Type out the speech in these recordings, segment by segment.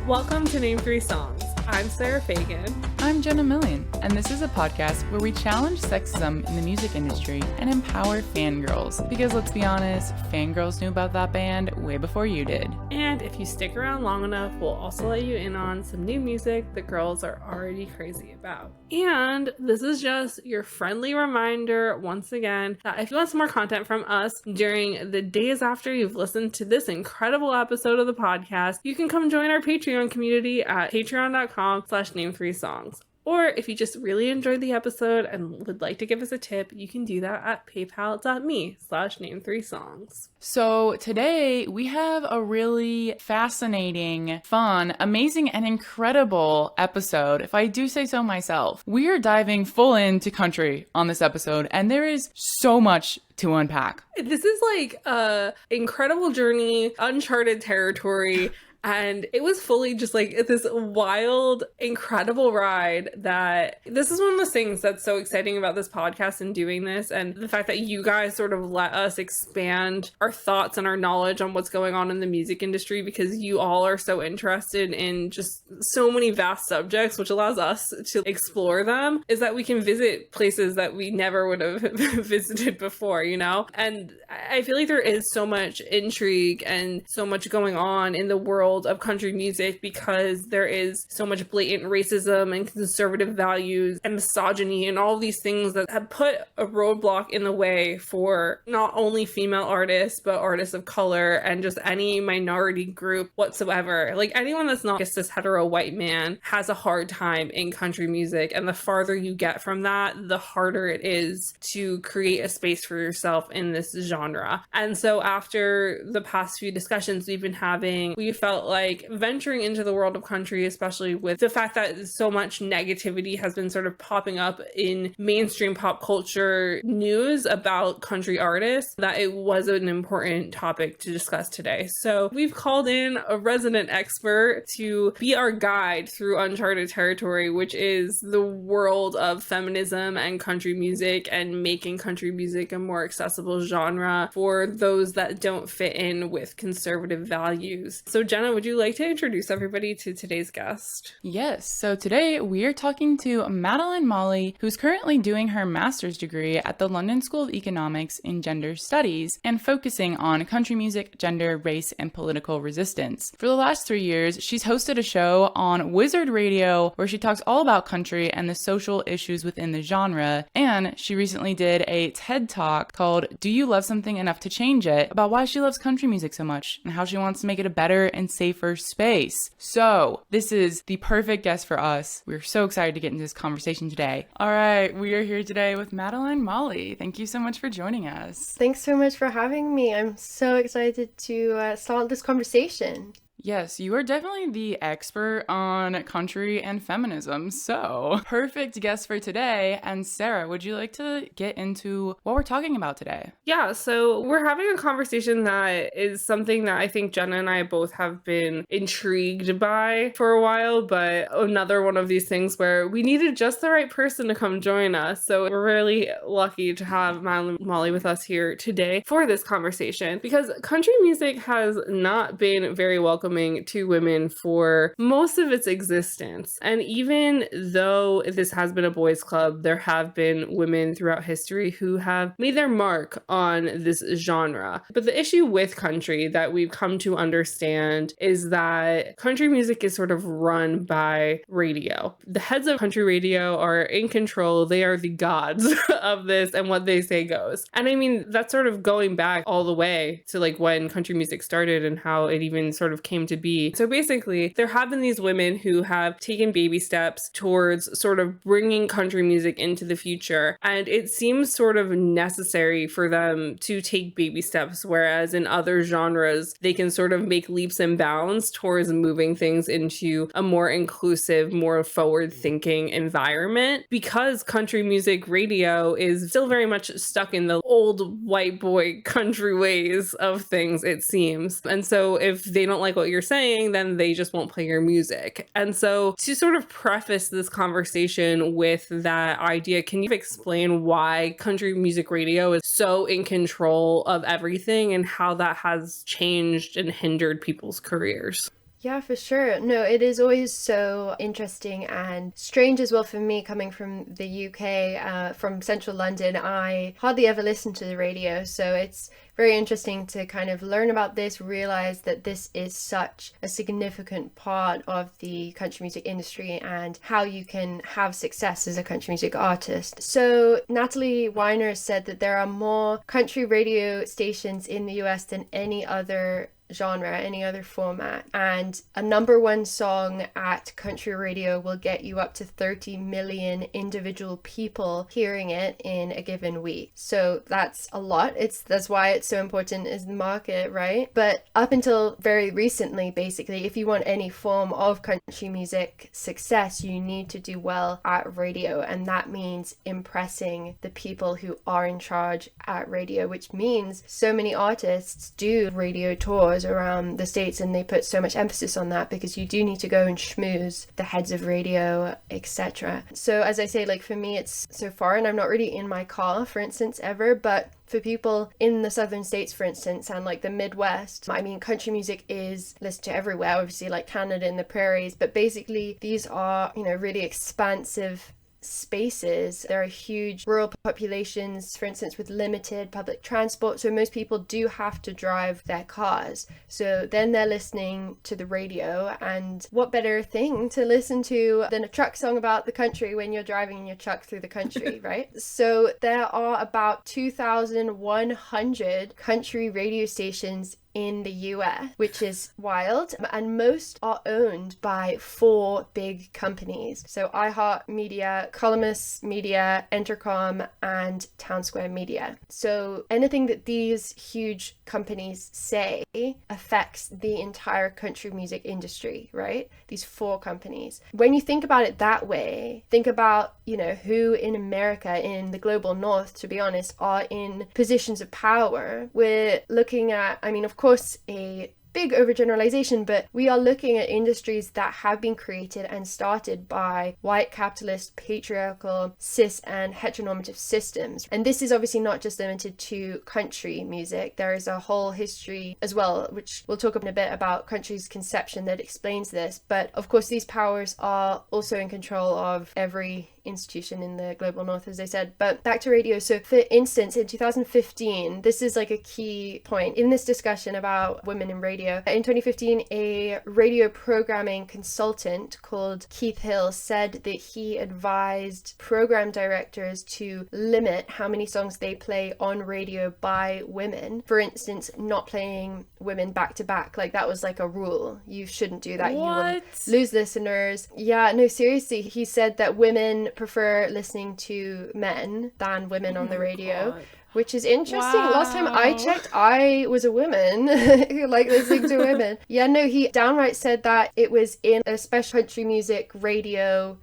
Welcome to Name 3 Songs. I'm Sarah Fagan. I'm Jenna Millian, and this is a podcast where we challenge sexism in the music industry and empower fangirls. Because let's be honest, fangirls knew about that band way before you did. And if you stick around long enough, we'll also let you in on some new music that girls are already crazy about. And this is just your friendly reminder, once again, that if you want some more content from us during the days after you've listened to this incredible episode of the podcast, you can come join our Patreon community at patreon.com/name3songs. Or if you just really enjoyed the episode and would like to give us a tip, you can do that at paypal.me/name3songs. So today we have a really fascinating, fun, amazing, and incredible episode, if I do say so myself. We are diving full into country on this episode, and there is so much to unpack. This is like a incredible journey, uncharted territory. And it was fully just like this wild, incredible ride that this is one of the things that's so exciting about this podcast and doing this. And the fact that you guys sort of let us expand our thoughts and our knowledge on what's going on in the music industry, because you all are so interested in just so many vast subjects, which allows us to explore them, is that we can visit places that we never would have visited before, you know? And I feel like there is so much intrigue and so much going on in the world of country music because there is so much blatant racism and conservative values and misogyny and all these things that have put a roadblock in the way for not only female artists but artists of color and just any minority group whatsoever. Like anyone that's not a cis hetero white man has a hard time in country music, and the farther you get from that, the harder it is to create a space for yourself in this genre. And so after the past few discussions we've been having, we felt like venturing into the world of country, especially with the fact that so much negativity has been sort of popping up in mainstream pop culture news about country artists, that it was an important topic to discuss today. So we've called in a resident expert to be our guide through uncharted territory, which is the world of feminism and country music and making country music a more accessible genre for those that don't fit in with conservative values. So Jenna, would you like to introduce everybody to today's guest? Yes, so today we are talking to Madeleine Molly, who's currently doing her master's degree at the London School of Economics in Gender Studies and focusing on country music, gender, race, and political resistance. For the last 3 years, she's hosted a show on ZARD Radio where she talks all about country and the social issues within the genre, and she recently did a TED Talk called Do You Love Something Enough to Change It? About why she loves country music so much and how she wants to make it a better and safer space. So this is the perfect guest for us. We're so excited to get into this conversation today. All right, we are here today with Madeleine Molly. Thank you so much for joining us. Thanks so much for having me. I'm so excited to start this conversation. Yes, you are definitely the expert on country and feminism, so perfect guest for today. And Sarah, would you like to get into what we're talking about today? Yeah, so we're having a conversation that is something that I think Jenna and I both have been intrigued by for a while, but another one of these things where we needed just the right person to come join us. So we're really lucky to have Madeleine Molly with us here today for this conversation, because country music has not been very welcoming to women for most of its existence. And even though this has been a boys' club, there have been women throughout history who have made their mark on this genre. But the issue with country that we've come to understand is that country music is sort of run by radio. The heads of country radio are in control. They are the gods of this, and what they say goes. And I mean, that's sort of going back all the way to like when country music started and how it even sort of came to be. So basically, there have been these women who have taken baby steps towards sort of bringing country music into the future. And it seems sort of necessary for them to take baby steps, whereas in other genres, they can sort of make leaps and bounds towards moving things into a more inclusive, more forward-thinking environment, because country music radio is still very much stuck in the old white boy country ways of things, it seems. And so if they don't like what you're saying, then they just won't play your music. And so to sort of preface this conversation with that idea, can you explain why country music radio is so in control of everything and how that has changed and hindered people's careers? Yeah, for sure. No, it is always so interesting and strange as well for me coming from the UK, from central London. I hardly ever listen to the radio, so it's very interesting to kind of learn about this, realize that this is such a significant part of the country music industry and how you can have success as a country music artist. So Natalie Weiner said that there are more country radio stations in the US than any other genre, any other format, and a number one song at country radio will get you up to 30 million individual people hearing it in a given week. So that's a lot. That's why it's so important is the market, right? But up until very recently, basically, if you want any form of country music success, you need to do well at radio, and that means impressing the people who are in charge at radio, which means so many artists do radio tours around the States, and they put so much emphasis on that because you do need to go and schmooze the heads of radio, etc. So as I say, like for me, it's so far, and I'm not really in my car, for instance, ever, but for people in the southern states, for instance, and like the Midwest, I mean, country music is listened to everywhere, obviously, like Canada and the prairies, but basically these are, really expansive spaces. There are huge rural populations, for instance, with limited public transport, so most people do have to drive their cars. So then they're listening to the radio, and what better thing to listen to than a truck song about the country when you're driving in your truck through the country, right? So there are about 2,100 country radio stations in the US, which is wild, and most are owned by 4 big companies. So iHeartMedia, Columbus Media, Entercom, and Townsquare Media. So anything that these huge companies say affects the entire country music industry, right? These 4 companies. When you think about it that way, think about, who in America, in the global north, to be honest, are in positions of power. We're looking at, of course, a big overgeneralization, but we are looking at industries that have been created and started by white capitalist, patriarchal, cis and heteronormative systems. And this is obviously not just limited to country music. There is a whole history as well, which we'll talk in a bit about country's conception that explains this. But of course, these powers are also in control of every institution in the global north, as I said. But back to radio. So for instance, in 2015, this is like a key point in this discussion about women in radio. In 2015, a radio programming consultant called Keith Hill said that he advised program directors to limit how many songs they play on radio by women. For instance, not playing women back to back. Like that was like a rule. You shouldn't do that. What? You will lose listeners. Yeah, no, seriously. He said that women prefer listening to men than women on the radio. God. Which is interesting. Wow. Last time I checked, I was a woman who liked listening to women. Yeah, no, he downright said that it was in a special country music radio,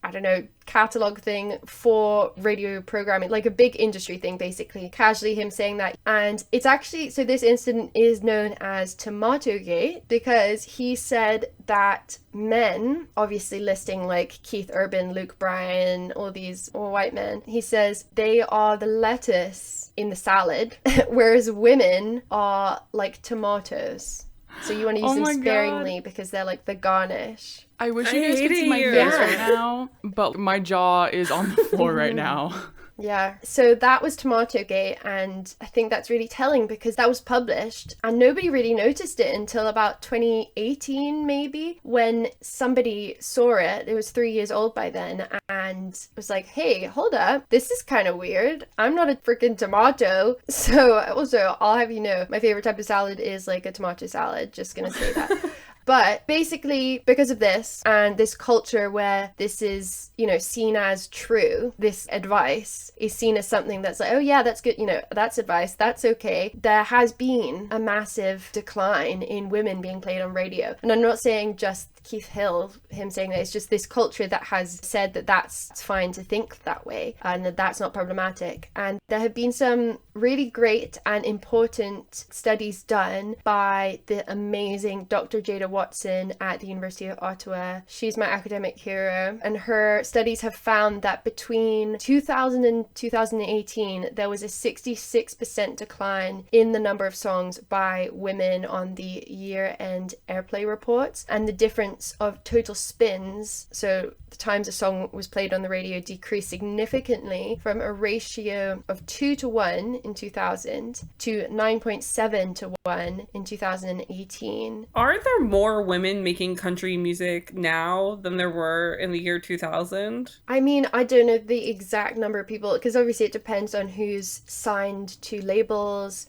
catalog thing for radio programming, like a big industry thing, basically. Casually him saying that. And it's actually, so this incident is known as Tomatogate because he said that men, obviously listing like Keith Urban, Luke Bryan, all these white men, he says they are the lettuce in the salad, whereas women are like tomatoes. So you want to use them sparingly because they're like the garnish. I wish you guys could see my face right now, but my jaw is on the floor right now. Yeah, so that was Tomatogate, and I think that's really telling because that was published and nobody really noticed it until about 2018 maybe, when somebody saw it. It was 3 years old by then and was like, hey, hold up, this is kind of weird. I'm not a freaking tomato. So also, I'll have you know, my favorite type of salad is like a tomato salad, just gonna say that. But basically, because of this and this culture where this is, seen as true, this advice is seen as something that's like, oh yeah, that's good, that's advice, that's okay. There has been a massive decline in women being played on radio. And I'm not saying just Keith Hill, him saying that, it's just this culture that has said that that's fine to think that way and that that's not problematic. And there have been some really great and important studies done by the amazing Dr. Jada Watson at the University of Ottawa. She's my academic hero, and her studies have found that between 2000 and 2018, there was a 66% decline in the number of songs by women on the year-end airplay reports, and the difference of total spins, so the times a song was played on the radio, decreased significantly from a ratio of 2 to 1 in 2000 to 9.7 to 1 in 2018. Are there more women making country music now than there were in the year 2000? I mean, I don't know the exact number of people, because obviously it depends on who's signed to labels,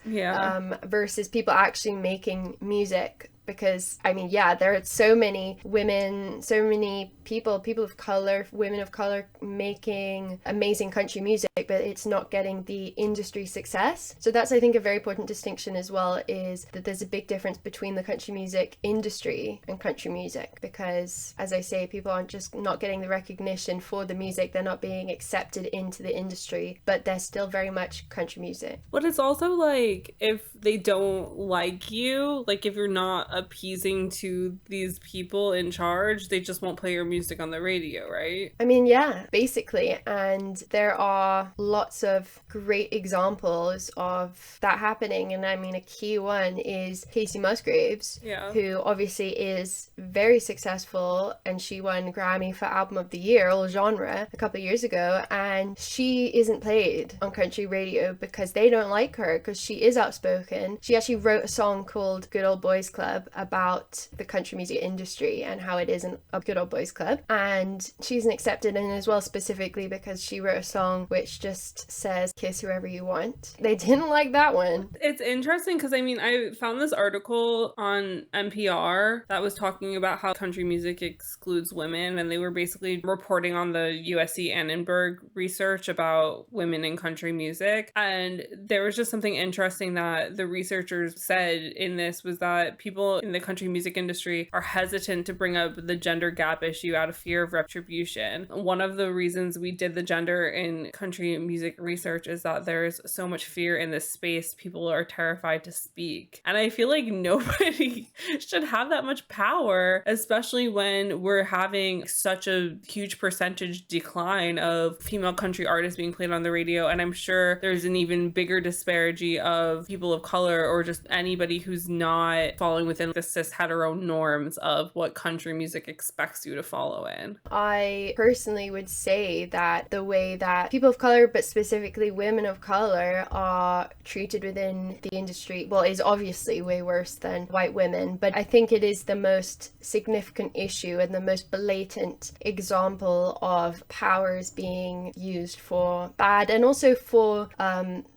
versus people actually making music. Because, I mean, yeah, there are so many women, so many people of color, women of color making amazing country music, but it's not getting the industry success. So that's, I think, a very important distinction as well, is that there's a big difference between the country music industry and country music. Because, as I say, people aren't just not getting the recognition for the music, they're not being accepted into the industry, but they're still very much country music. But it's also like, if they don't like you, like if you're not appeasing to these people in charge, they just won't play your music on the radio, right? I mean, yeah, basically. And there are lots of great examples of that happening. And I mean, a key one is Kacey Musgraves, who obviously is very successful, and she won Grammy for Album of the Year, all genre, a couple of years ago. And she isn't played on country radio because they don't like her, because she is outspoken. She actually wrote a song called Good Old Boys Club about the country music industry and how it isn't a good old boys club, and she isn't accepted, and as well specifically because she wrote a song which just says kiss whoever you want. They didn't like that one. It's interesting because I mean, I found this article on NPR that was talking about how country music excludes women, and they were basically reporting on the USC Annenberg research about women in country music. And there was just something interesting that the researchers said in this, was that people in the country music industry are hesitant to bring up the gender gap issue out of fear of retribution. One of the reasons we did the gender in country music research is that there's so much fear in this space. People are terrified to speak. And I feel like nobody should have that much power, especially when we're having such a huge percentage decline of female country artists being played on the radio. And I'm sure there's an even bigger disparity of people of color, or just anybody who's not falling within the cis hetero norms of what country music expects you to follow in. I personally would say that the way that people of color, but specifically women of color, are treated within the industry, well, is obviously way worse than white women, but I think it is the most significant issue and the most blatant example of powers being used for bad, and also for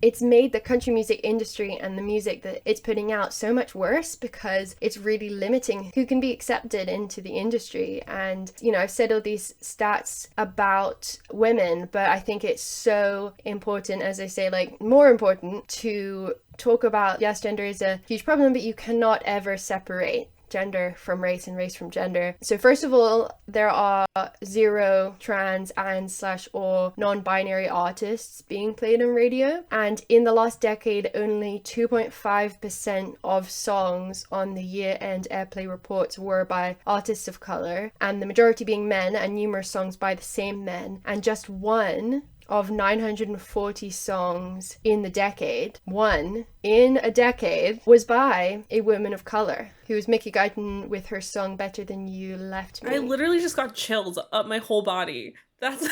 it's made the country music industry and the music that it's putting out so much worse, because it's really limiting who can be accepted into the industry. And you know, I've said all these stats about women, but I think it's so important, as I say, like more important to talk about, yes, gender is a huge problem, but you cannot ever separate gender from race and race from gender. So first of all, there are 0 trans and/or non-binary artists being played on radio, and in the last decade only 2.5% of songs on the year-end airplay reports were by artists of color, and the majority being men, and numerous songs by the same men, and just one of 940 songs in the decade, one in a decade, was by a woman of color, who was Mickey Guyton with her song Better Than You Left Me. I literally just got chills up my whole body. That's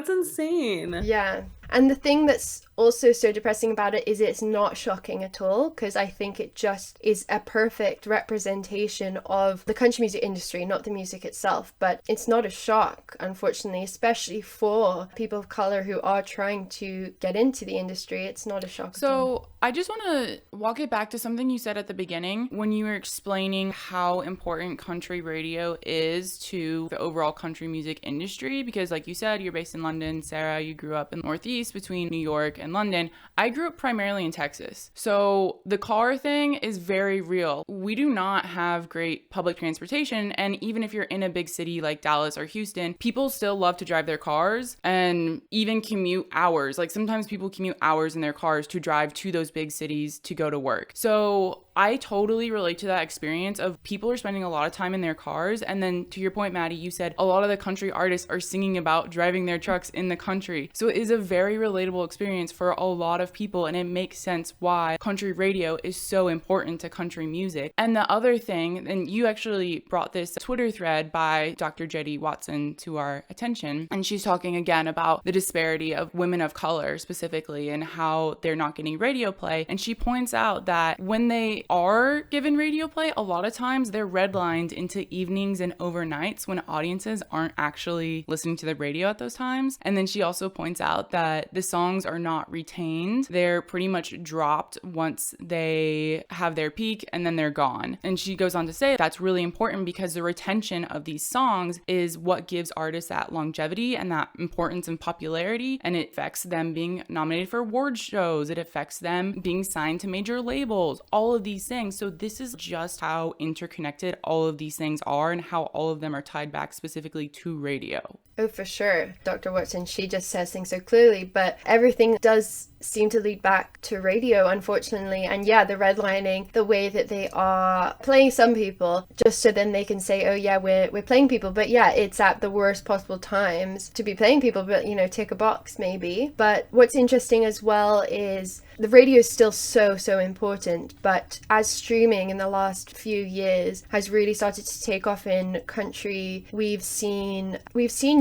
insane. Yeah. And the thing that's also so depressing about it is it's not shocking at all, because I think it just is a perfect representation of the country music industry, not the music itself. But it's not a shock, unfortunately, especially for people of color who are trying to get into the industry. It's not a shock at all. So I just want to walk it back to something you said at the beginning when you were explaining how important country radio is to the overall country music industry, because like you said, you're based in London. Sarah, you grew up in the Northeast between New York and London. I grew up primarily in Texas. So the car thing is very real. We do not have great public transportation. And even if you're in a big city like Dallas or Houston, people still love to drive their cars and even commute hours. Like sometimes people commute hours in their cars to drive to those big cities to go to work. So I totally relate to that experience of people are spending a lot of time in their cars. And then to your point, Maddie, you said a lot of the country artists are singing about driving their trucks in the country. So it is a very relatable experience for a lot of people. And it makes sense why country radio is so important to country music. And the other thing, and you actually brought this Twitter thread by Dr. Jetty Watson to our attention, and she's talking again about the disparity of women of color specifically and how they're not getting radio play. And she points out that when they are given radio play, a lot of times they're redlined into evenings and overnights when audiences aren't actually listening to the radio at those times. And then she also points out that the songs are not retained. They're pretty much dropped once they have their peak and then they're gone. And she goes on to say that's really important because the retention of these songs is what gives artists that longevity and that importance and popularity, and it affects them being nominated for award shows. It affects them being signed to major labels, all of these things. So this is just how interconnected all of these things are and how all of them are tied back specifically to radio. Oh, for sure. Dr. Watson, she just says things so clearly, but everything does seem to lead back to radio, unfortunately. And yeah, the redlining, the way that they are playing some people, just so then they can say, oh yeah, we're playing people. But yeah, it's at the worst possible times to be playing people, but you know, tick a box maybe. But what's interesting as well is the radio is still so important, but as streaming in the last few years has really started to take off in country, we've seen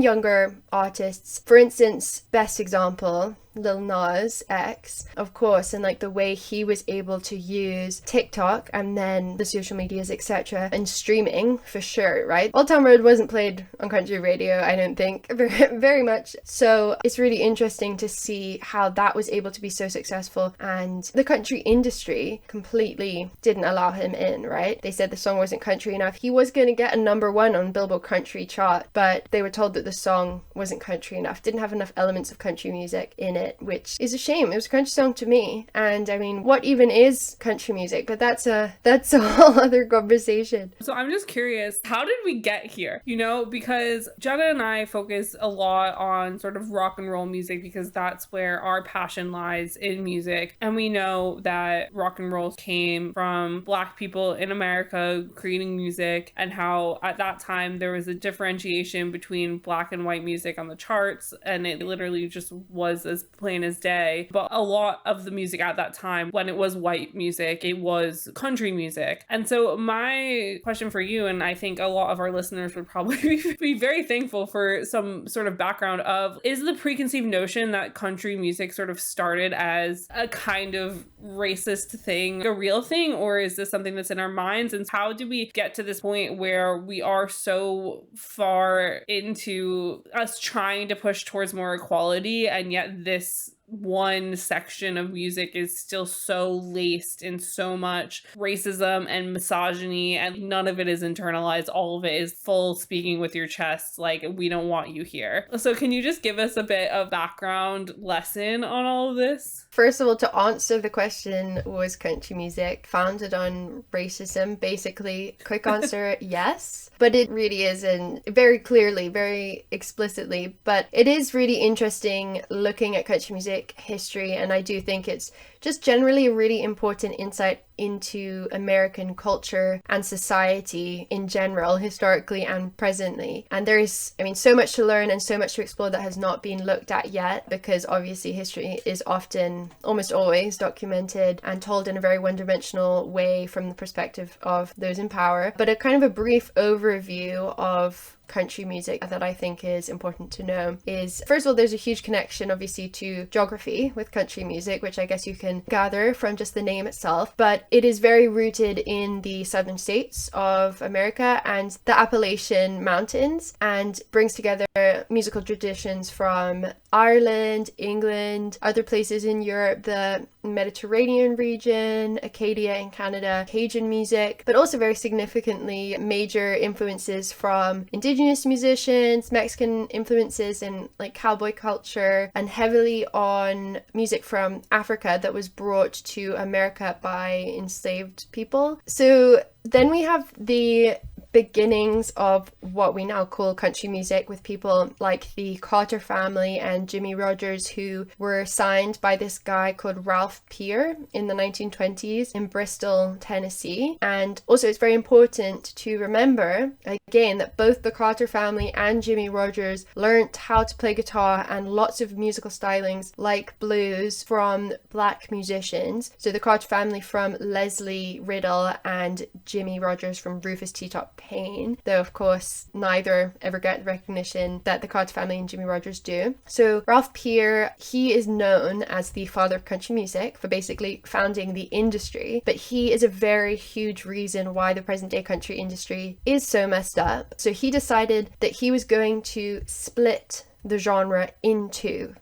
younger artists, for instance, best example, Lil Nas X, of course, and like the way he was able to use TikTok and then the social medias, etc., and streaming for sure, right? Old Town Road wasn't played on country radio, I don't think, very much. So it's really interesting to see how that was able to be so successful, and the country industry completely didn't allow him in, right? They said the song wasn't country enough. He was going to get a #1 on Billboard Country chart, but they were told that the song wasn't country enough, didn't have enough elements of country music in it, which is a shame. It was a country song to me, and I mean, what even is country music? But that's a whole other conversation. So I'm just curious, how did we get here? You know, because Jenna and I focus a lot on sort of rock and roll music because that's where our passion lies in music, and we know that rock and roll came from Black people in America creating music, and how at that time there was a differentiation between Black and white music on the charts, and it literally just was as plain as day. But a lot of the music at that time, when it was white music, it was country music. And so my question for you, and I think a lot of our listeners would probably be very thankful for some sort of background of, is the preconceived notion that country music sort of started as a kind of racist thing a real thing, or is this something that's in our minds? And how do we get to this point where we are so far into us trying to push towards more equality, and yet this one section of music is still so laced in so much racism and misogyny, and none of it is internalized. All of it is full speaking with your chest, like, we don't want you here. So can you just give us a bit of background lesson on all of this? First of all, to answer the question, was country music founded on racism? Basically, quick answer, yes. But it really isn't, very clearly, very explicitly. But it is really interesting looking at country music history, and I do think it's just generally a really important insight into American culture and society in general, historically and presently. And there is, I mean, so much to learn and so much to explore that has not been looked at yet, because obviously history is often, almost always, documented and told in a very one-dimensional way from the perspective of those in power. But a kind of a brief overview of country music that I think is important to know is, first of all, there's a huge connection obviously to geography with country music, which I guess you can gather from just the name itself, but it is very rooted in the southern states of America and the Appalachian Mountains, and brings together musical traditions from Ireland, England, other places in Europe, the Mediterranean region, Acadia in Canada, Cajun music, but also very significantly major influences from indigenous musicians, Mexican influences in like cowboy culture, and heavily on music from Africa that was brought to America by enslaved people. So then we have the beginnings of what we now call country music, with people like the Carter family and Jimmy Rogers, who were signed by this guy called Ralph Peer in the 1920s in Bristol, Tennessee. And also it's very important to remember, again, that both the Carter family and Jimmy Rogers learned how to play guitar and lots of musical stylings like blues from black musicians. So the Carter family from Leslie Riddle and Jimmy Rogers from Rufus T-Top Payne, though of course neither ever get the recognition that the Carter family and Jimmy Rogers do. So Ralph Peer, he is known as the father of country music for basically founding the industry, but he is a very huge reason why the present day country industry is so messed up. So he decided that he was going to split the genre into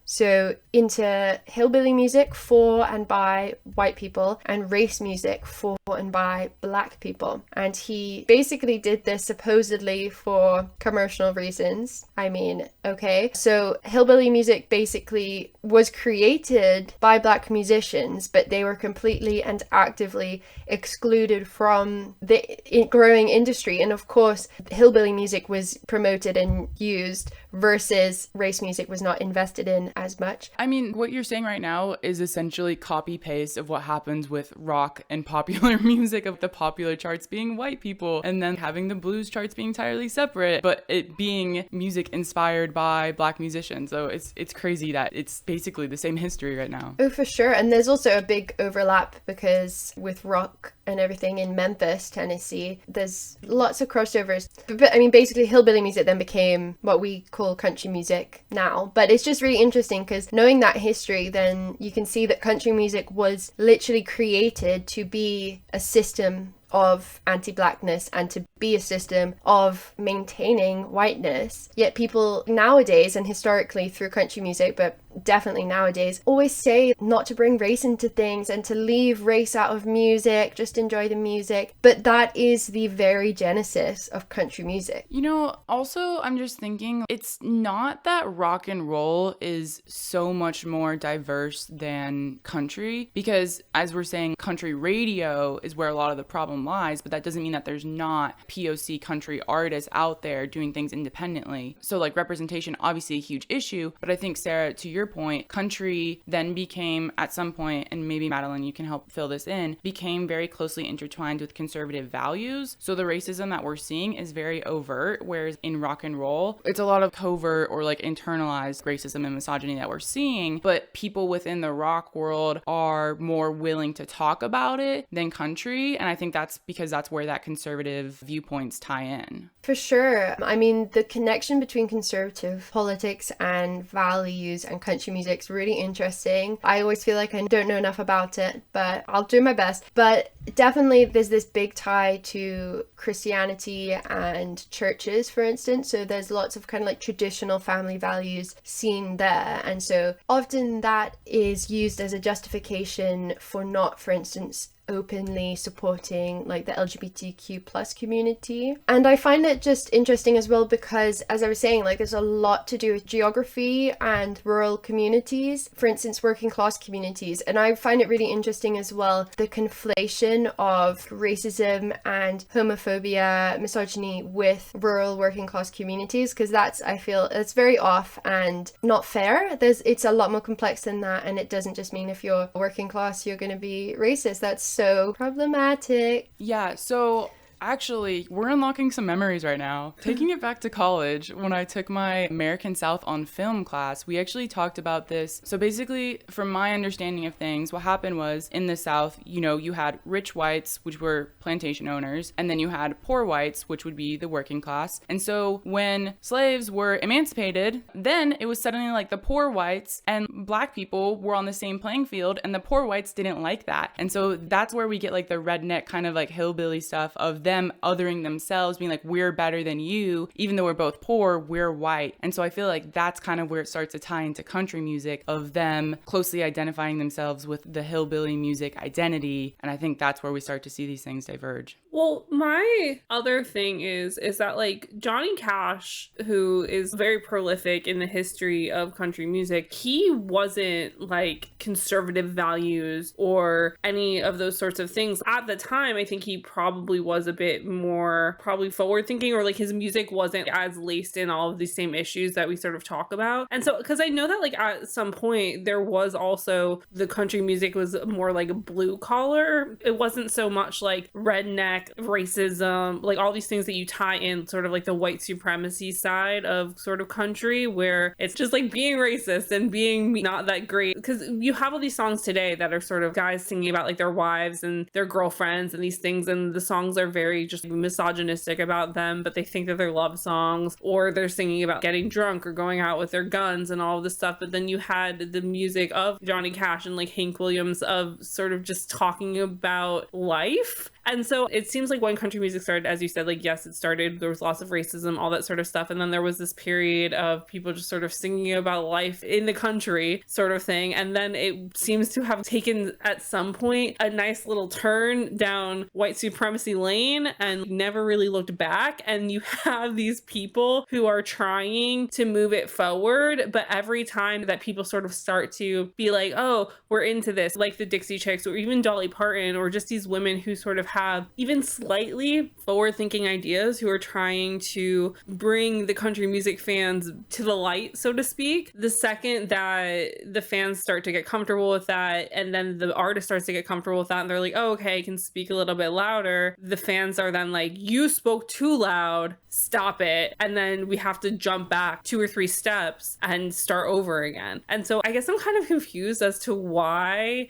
hillbilly music for and by white people and race music for and by black people. And he basically did this supposedly for commercial reasons. I mean, okay, so hillbilly music basically was created by black musicians, but they were completely and actively excluded from the growing industry. And of course, hillbilly music was promoted and used versus race music was not invested in as much. I mean, what you're saying right now is essentially copy paste of what happens with rock and popular music, of the popular charts being white people and then having the blues charts being entirely separate, but it being music inspired by black musicians. So it's crazy that it's basically the same history right now. Oh, for sure. And there's also a big overlap because with rock and everything in Memphis, Tennessee, there's lots of crossovers. But I mean, basically hillbilly music then became what we call country music now. But it's just really interesting because knowing that history, then you can see that country music was literally created to be a system of anti-blackness and to be a system of maintaining whiteness. Yet people nowadays, and historically through country music, but definitely nowadays, always say not to bring race into things and to leave race out of music, just enjoy the music. But that is the very genesis of country music. You know, also I'm just thinking, it's not that rock and roll is so much more diverse than country, because as we're saying, country radio is where a lot of the problem lies, but that doesn't mean that there's not POC country artists out there doing things independently. So like representation, obviously a huge issue, but I think, Sarah, to your point, country then became at some point, and maybe Madeleine, you can help fill this in, became very closely intertwined with conservative values. So the racism that we're seeing is very overt, whereas in rock and roll, it's a lot of covert or like internalized racism and misogyny that we're seeing, but people within the rock world are more willing to talk about it than country. And I think that's because that's where that conservative viewpoints tie in. For sure. I mean, the connection between conservative politics and values and country music is really interesting. I always feel like I don't know enough about it, but I'll do my best. But definitely there's this big tie to Christianity and churches, for instance. So there's lots of kind of like traditional family values seen there. And so often that is used as a justification for not, for instance, openly supporting like the LGBTQ plus community. And I find it just interesting as well because, as I was saying, like there's a lot to do with geography and rural communities, for instance working class communities. And I find it really interesting as well the conflation of racism and homophobia, misogyny with rural working class communities, because that's, I feel it's very off and not fair. It's a lot more complex than that, and it doesn't just mean if you're working class you're going to be racist. That's so problematic. Yeah, so actually, we're unlocking some memories right now. Taking it back to college, when I took my American South on film class, we actually talked about this. So basically, from my understanding of things, what happened was in the South, you know, you had rich whites, which were plantation owners, and then you had poor whites, which would be the working class. And so when slaves were emancipated, then it was suddenly like the poor whites and black people were on the same playing field, and the poor whites didn't like that. And so that's where we get like the redneck kind of like hillbilly stuff of them othering themselves, being like, we're better than you, even though we're both poor, we're white. And so I feel like that's kind of where it starts to tie into country music, of them closely identifying themselves with the hillbilly music identity. And I think that's where we start to see these things diverge. Well, my other thing is that like Johnny Cash, who is very prolific in the history of country music, he wasn't like conservative values or any of those sorts of things. At the time, I think he probably was a bit more probably forward thinking, or like his music wasn't as laced in all of these same issues that we sort of talk about. And so, because I know that like at some point there was also the country music was more like blue collar. It wasn't so much like redneck, racism, like all these things that you tie in sort of like the white supremacy side of sort of country, where it's just like being racist and being not that great. Because you have all these songs today that are sort of guys singing about like their wives and their girlfriends and these things, and the songs are very just misogynistic about them, but they think that they're love songs, or they're singing about getting drunk or going out with their guns and all of this stuff. But then you had the music of Johnny Cash and like Hank Williams of sort of just talking about life. And so it seems like when country music started, as you said, like, yes, it started, there was lots of racism, all that sort of stuff. And then there was this period of people just sort of singing about life in the country sort of thing. And then it seems to have taken at some point a nice little turn down white supremacy lane and never really looked back. And you have these people who are trying to move it forward. But every time that people sort of start to be like, oh, we're into this, like the Dixie Chicks or even Dolly Parton, or just these women who sort of have even slightly forward-thinking ideas, who are trying to bring the country music fans to the light, so to speak. The second that the fans start to get comfortable with that, and then the artist starts to get comfortable with that, and they're like, oh, okay, I can speak a little bit louder, the fans are then like, you spoke too loud, stop it. And then we have to jump back 2 or 3 steps and start over again. And so I guess I'm kind of confused as to why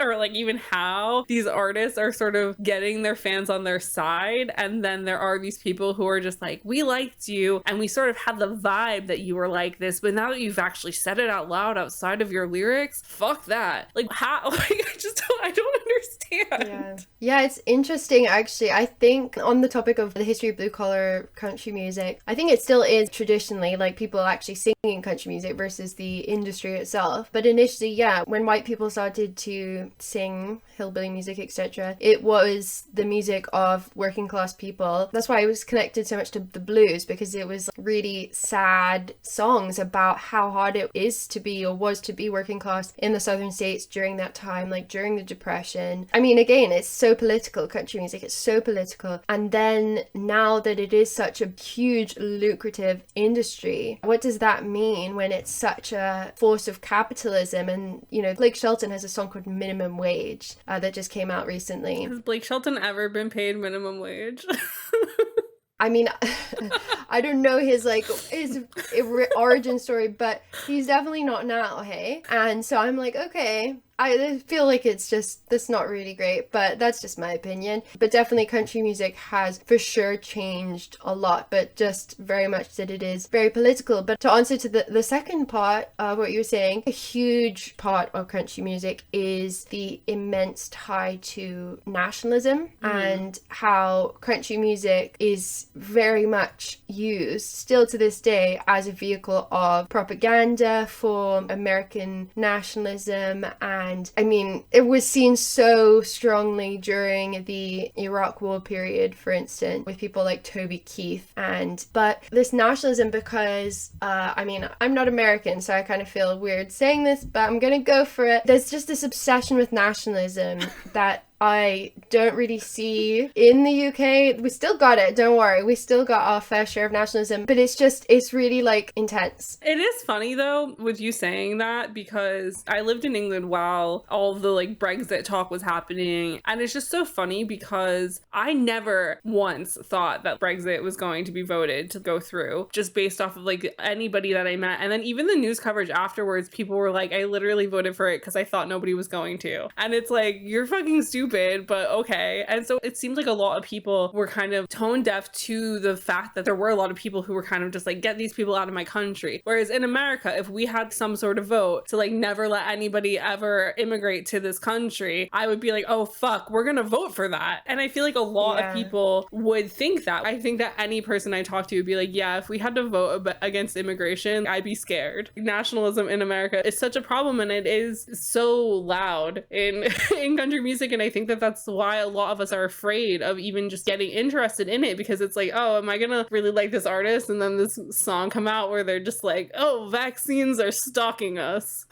or like even how these artists are sort of getting their fans on their side. And then there are these people who are just like, we liked you and we sort of had the vibe that you were like this, but now that you've actually said it out loud outside of your lyrics, fuck that. Like, how? Like, I don't understand. Yeah, it's interesting actually. I think on the topic of the history of blue collar country music, I think it still is traditionally like people actually singing country music versus the industry itself. But initially, yeah, when white people started to sing hillbilly music, etc., it was the music of working class people. That's why it was connected so much to the blues, because it was really sad songs about how hard it is to be, or was to be, working class in the southern states during that time, like during the Depression. I mean, again, it's so political, country music, it's so political. And then now that it is such a huge lucrative industry, what does that mean when it's such a force of capitalism? And, you know, Blake Shelton has a song called Minimum Wage that just came out recently. Has Blake Shelton ever been paid minimum wage? I mean, I don't know his origin story, but he's definitely not now, hey? And so I'm like, okay, I feel like that's not really great, but that's just my opinion. But definitely country music has for sure changed a lot, but just very much that it is very political. But to answer to the second part of what you're saying, a huge part of country music is the immense tie to nationalism and how country music is very much used still to this day as a vehicle of propaganda for American nationalism. And I mean, it was seen so strongly during the Iraq War period, for instance, with people like Toby Keith. But this nationalism, because I mean, I'm not American, so I kind of feel weird saying this, but I'm gonna go for it. There's just this obsession with nationalism that I don't really see in the UK. We still got it, don't worry. We still got our fair share of nationalism, but it's really like intense. It is funny though with you saying that, because I lived in England while all of the like Brexit talk was happening, and it's just so funny because I never once thought that Brexit was going to be voted to go through, just based off of like anybody that I met. And then even the news coverage afterwards, people were like, I literally voted for it because I thought nobody was going to. And it's like, you're fucking stupid, but okay. And so it seems like a lot of people were kind of tone deaf to the fact that there were a lot of people who were kind of just like, get these people out of my country. Whereas in America, if we had some sort of vote to like never let anybody ever immigrate to this country, I would be like, oh fuck, we're gonna vote for that. And I feel like a lot of people would think that. I think that any person I talk to would be like, yeah, if we had to vote against immigration, I'd be scared. Nationalism in America is such a problem, and it is so loud in country music. And I think think that that's why a lot of us are afraid of even just getting interested in it, because it's like, oh, am I gonna really like this artist? And then this song come out where they're just like, oh, vaccines are stalking us.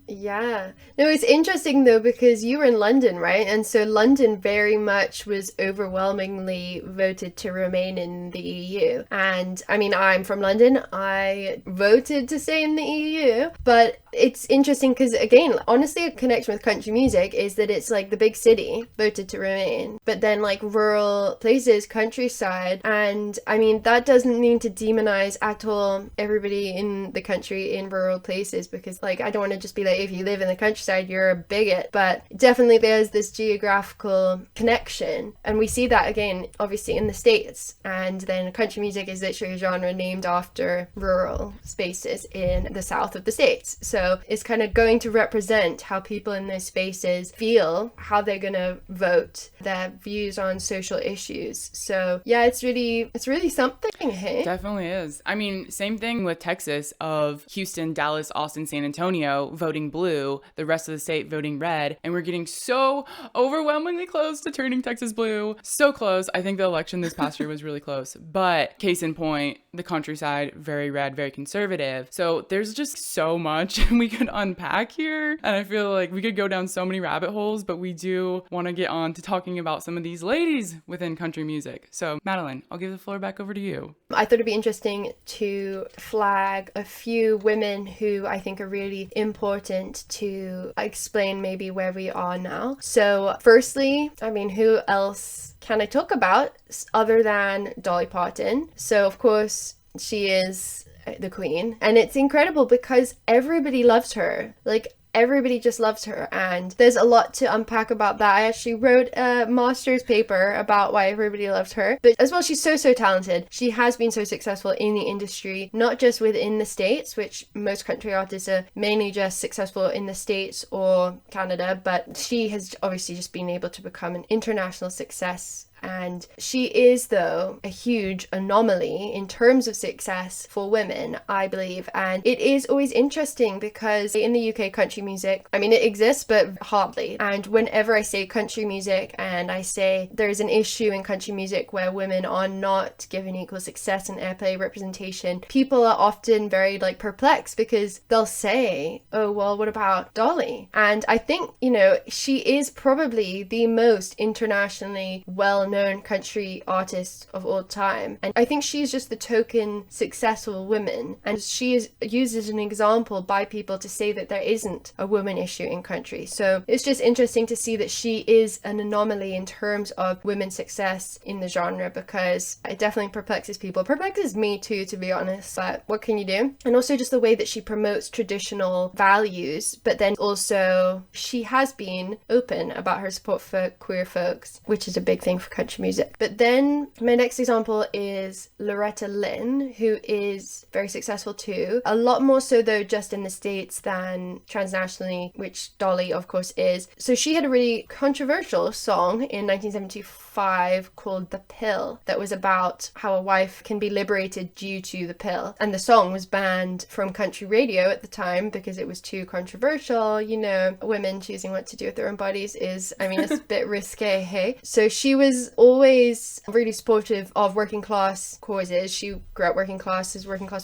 Yeah. No, it's interesting though, because you were in London, right? And so London very much was overwhelmingly voted to remain in the EU. And I mean, I'm from London. I voted to stay in the EU. But it's interesting because, again, honestly, a connection with country music is that it's like the big city voted to remain, but then like rural places, countryside. And I mean, that doesn't mean to demonize at all everybody in the country in rural places, because like, I don't want to just be like, if you live in the countryside, you're a bigot. But definitely there's this geographical connection. And we see that again, obviously, in the States. And then country music is literally a genre named after rural spaces in the south of the States. So it's kind of going to represent how people in those spaces feel, how they're going to vote, their views on social issues. So yeah, it's really something, hey? Definitely is. I mean, same thing with Texas, of Houston, Dallas, Austin, San Antonio voting blue, the rest of the state voting red, and we're getting so overwhelmingly close to turning Texas blue. So close. I think the election this past year was really close. But case in point, the countryside, very red, very conservative. So there's just so much we could unpack here. And I feel like we could go down so many rabbit holes, but we do want to get on to talking about some of these ladies within country music. So Madeleine, I'll give the floor back over to you. I thought it'd be interesting to flag a few women who I think are really important to explain maybe where we are now. So firstly, I mean, who else can I talk about other than Dolly Parton? So of course, she is the queen, and it's incredible because everybody loves her. Like, everybody just loves her, and there's a lot to unpack about that. I actually wrote a master's paper about why everybody loves her, but as well, she's so talented. She has been so successful in the industry, not just within the States, which most country artists are mainly just successful in the States or Canada, but she has obviously just been able to become an international success. And she is, though, a huge anomaly in terms of success for women, I believe. And it is always interesting because in the UK, country music, I mean, it exists, but hardly. And whenever I say country music and I say there's an issue in country music where women are not given equal success and airplay representation, people are often very perplexed, because they'll say, oh, well, what about Dolly? And I think, she is probably the most internationally well-known country artist of all time, and I think she's just the token successful woman, and she is used as an example by people to say that there isn't a woman issue in country. So it's just interesting to see that she is an anomaly in terms of women's success in the genre, because it definitely perplexes people. It perplexes me too, to be honest, but what can you do? And also just the way that she promotes traditional values, but then also she has been open about her support for queer folks, which is a big thing for country music. But then my next example is Loretta Lynn, who is very successful too. A lot more so though just in the States than transnationally, which Dolly of course is. So she had a really controversial song in 1975 called The Pill, that was about how a wife can be liberated due to the pill. And the song was banned from country radio at the time because it was too controversial. Women choosing what to do with their own bodies is, it's a bit risque, hey? So she was always really supportive of working class causes. She grew up working class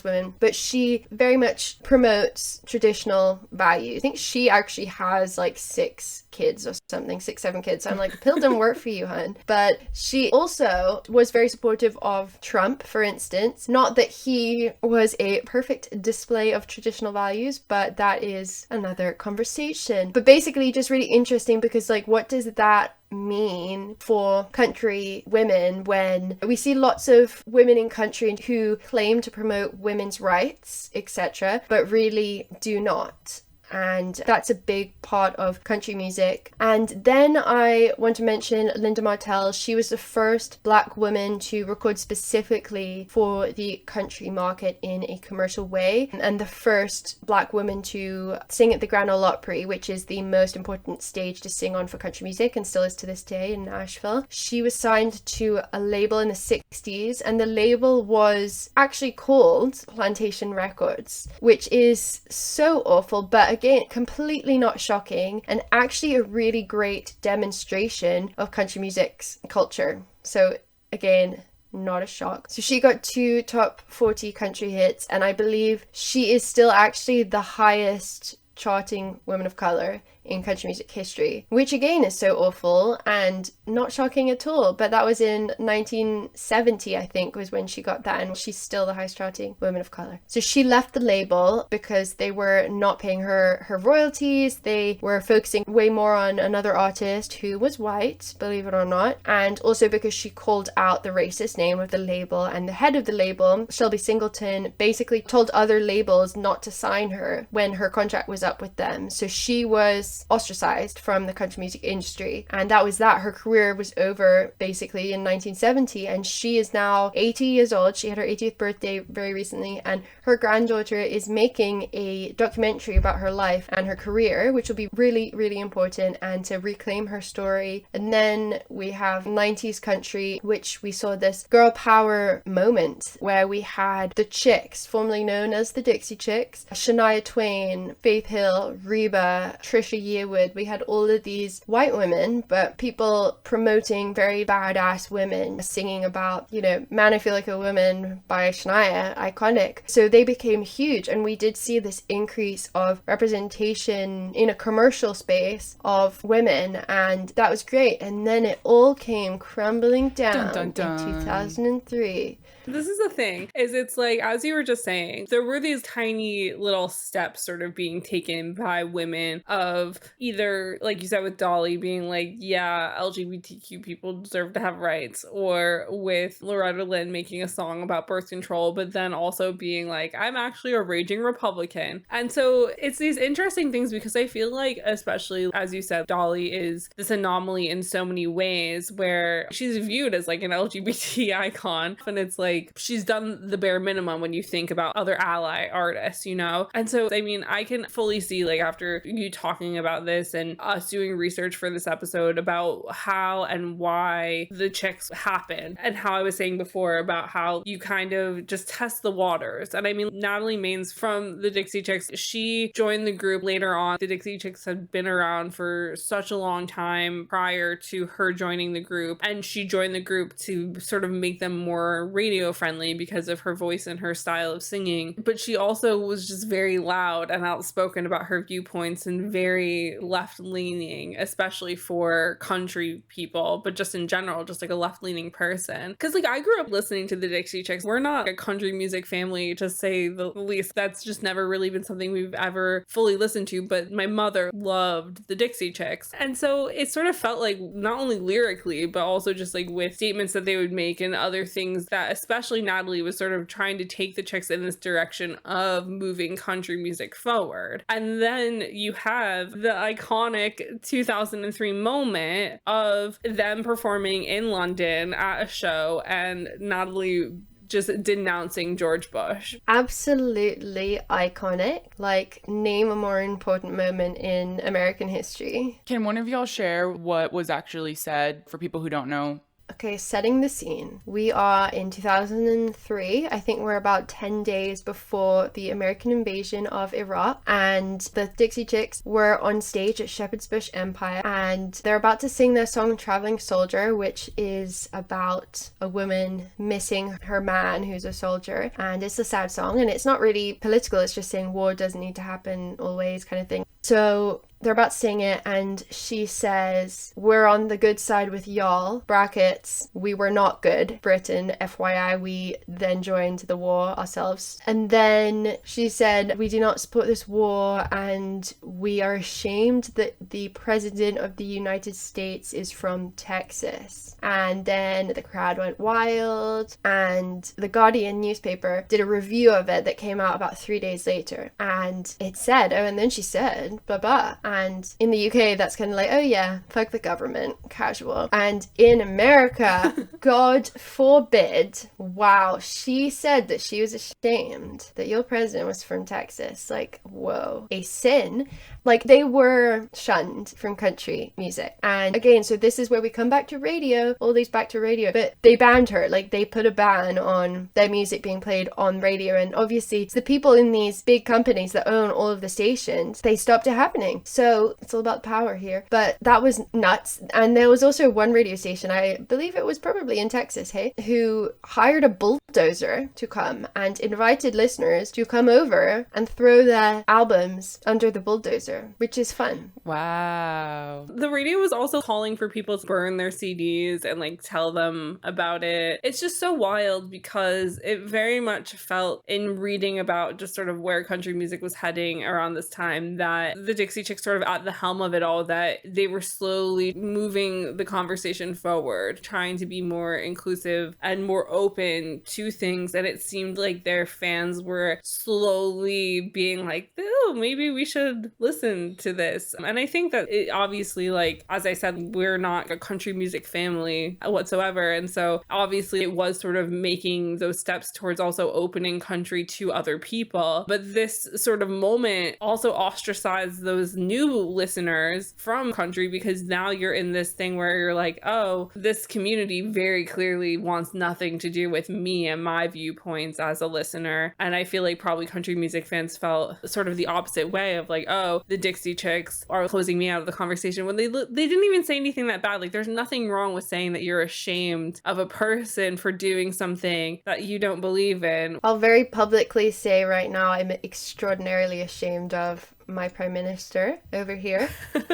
women, but she very much promotes traditional values. I think she actually has 6 kids or something, 7 kids. So I'm like, the pill didn't work for you, hun. But she also was very supportive of Trump, for instance. Not that he was a perfect display of traditional values, but that is another conversation. But basically just really interesting because what does that mean for country women when we see lots of women in country who claim to promote women's rights, etc., but really do not? And that's a big part of country music. And then I want to mention Linda Martell. She was the first Black woman to record specifically for the country market in a commercial way, and the first Black woman to sing at the Grand Ole Opry, which is the most important stage to sing on for country music and still is to this day in Nashville. She was signed to a label in the 60s, and the label was actually called Plantation Records, which is so awful. But again, completely not shocking and actually a really great demonstration of country music's culture. So again, not a shock. So she got 2 top 40 country hits, and I believe she is still actually the highest charting woman of color in country music history, which again is so awful and not shocking at all. But that was in 1970, I think, was when she got that, and she's still the highest charting woman of color. So she left the label because they were not paying her royalties. They were focusing way more on another artist who was white, believe it or not, and also because she called out the racist name of the label, and the head of the label, Shelby Singleton, basically told other labels not to sign her when her contract was up with them. So she was ostracized from the country music industry, and that was that. Her career was over basically in 1970, and she is now 80 years old. She had her 80th birthday very recently, and her granddaughter is making a documentary about her life and her career, which will be really, really important, and to reclaim her story. And then we have 90s country, which we saw this girl power moment where we had the Chicks, formerly known as the Dixie Chicks, Shania Twain, Faith Hill, Reba, Trisha Yearwood. We had all of these white women, but people promoting very badass women, singing about, you know, Man, I Feel Like a Woman by Shania, iconic. So they became huge, and we did see this increase of representation in a commercial space of women, and that was great. And then it all came crumbling down in 2003. This is the thing, is it's like, as you were just saying, there were these tiny little steps sort of being taken by women of either, like you said with Dolly, being like, yeah, LGBTQ people deserve to have rights, or with Loretta Lynn making a song about birth control, but then also being like, I'm actually a raging Republican. And so it's these interesting things, because I feel like, especially as you said, Dolly is this anomaly in so many ways, where she's viewed as like an LGBT icon, and it's like, she's done the bare minimum when you think about other ally artists, you know? And so, I mean, I can fully see, like, after you talking about this and us doing research for this episode about how and why the Chicks happened, and how I was saying before about how you kind of just test the waters. And I mean, Natalie Maines from the Dixie Chicks, she joined the group later on. The Dixie Chicks had been around for such a long time prior to her joining the group, and she joined the group to sort of make them more radio friendly because of her voice and her style of singing. But she also was just very loud and outspoken about her viewpoints, and very left-leaning, especially for country people, but just in general, just like a left-leaning person. Because like, I grew up listening to the Dixie Chicks. We're not a country music family, to say the least. That's just never really been something we've ever fully listened to, but my mother loved the Dixie Chicks. And so it sort of felt like, not only lyrically, but also just like with statements that they would make and other things, that especially Natalie was sort of trying to take the Chicks in this direction of moving country music forward. And then you have the iconic 2003 moment of them performing in London at a show, and Natalie just denouncing George Bush. Absolutely iconic. Like, name a more important moment in American history. Can one of y'all share what was actually said for people who don't know? Okay, setting the scene. We are in 2003. I think we're about 10 days before the American invasion of Iraq, and the Dixie Chicks were on stage at Shepherd's Bush Empire, and they're about to sing their song Traveling Soldier, which is about a woman missing her man who's a soldier, and it's a sad song, and it's not really political, it's just saying war doesn't need to happen always, kind of thing. So they're about to sing it, and she says, we're on the good side with y'all, brackets, we were not good, Britain, FYI, we then joined the war ourselves. And then she said, we do not support this war, and we are ashamed that the president of the United States is from Texas. And then the crowd went wild, and the Guardian newspaper did a review of it that came out about 3 days later, and it said, oh, and then she said, blah blah. And in the UK, that's kind of like, oh yeah, fuck the government, casual. And in America, God forbid, wow, she said that she was ashamed that your president was from Texas. Like, whoa, a sin. Like, they were shunned from country music. And again, so this is where we come back to radio, all these back to radio, but they banned her. Like, they put a ban on their music being played on radio. And obviously, it's the people in these big companies that own all of the stations, they stopped it happening. So it's all about power here. But that was nuts. And there was also one radio station, I believe it was probably in Texas, hey, who hired a bulldozer to come and invited listeners to come over and throw their albums under the bulldozer, which is fun. Wow. The radio was also calling for people to burn their CDs and like tell them about it. It's just so wild because it very much felt, in reading about just sort of where country music was heading around this time, that the Dixie Chicks sort of at the helm of it all, that they were slowly moving the conversation forward, trying to be more inclusive and more open to things. And it seemed like their fans were slowly being like, oh, maybe we should listen to this. And I think that it obviously, like, as I said, we're not a country music family whatsoever. And so obviously it was sort of making those steps towards also opening country to other people. But this sort of moment also ostracized those new listeners from country, because now you're in this thing where you're like, oh, this community very clearly wants nothing to do with me and my viewpoints as a listener. And I feel like probably country music fans felt sort of the opposite way of like, oh, the Dixie Chicks are closing me out of the conversation, when they didn't even say anything that bad. Like, there's nothing wrong with saying that you're ashamed of a person for doing something that you don't believe in. I'll very publicly say right now, I'm extraordinarily ashamed of my prime minister over here.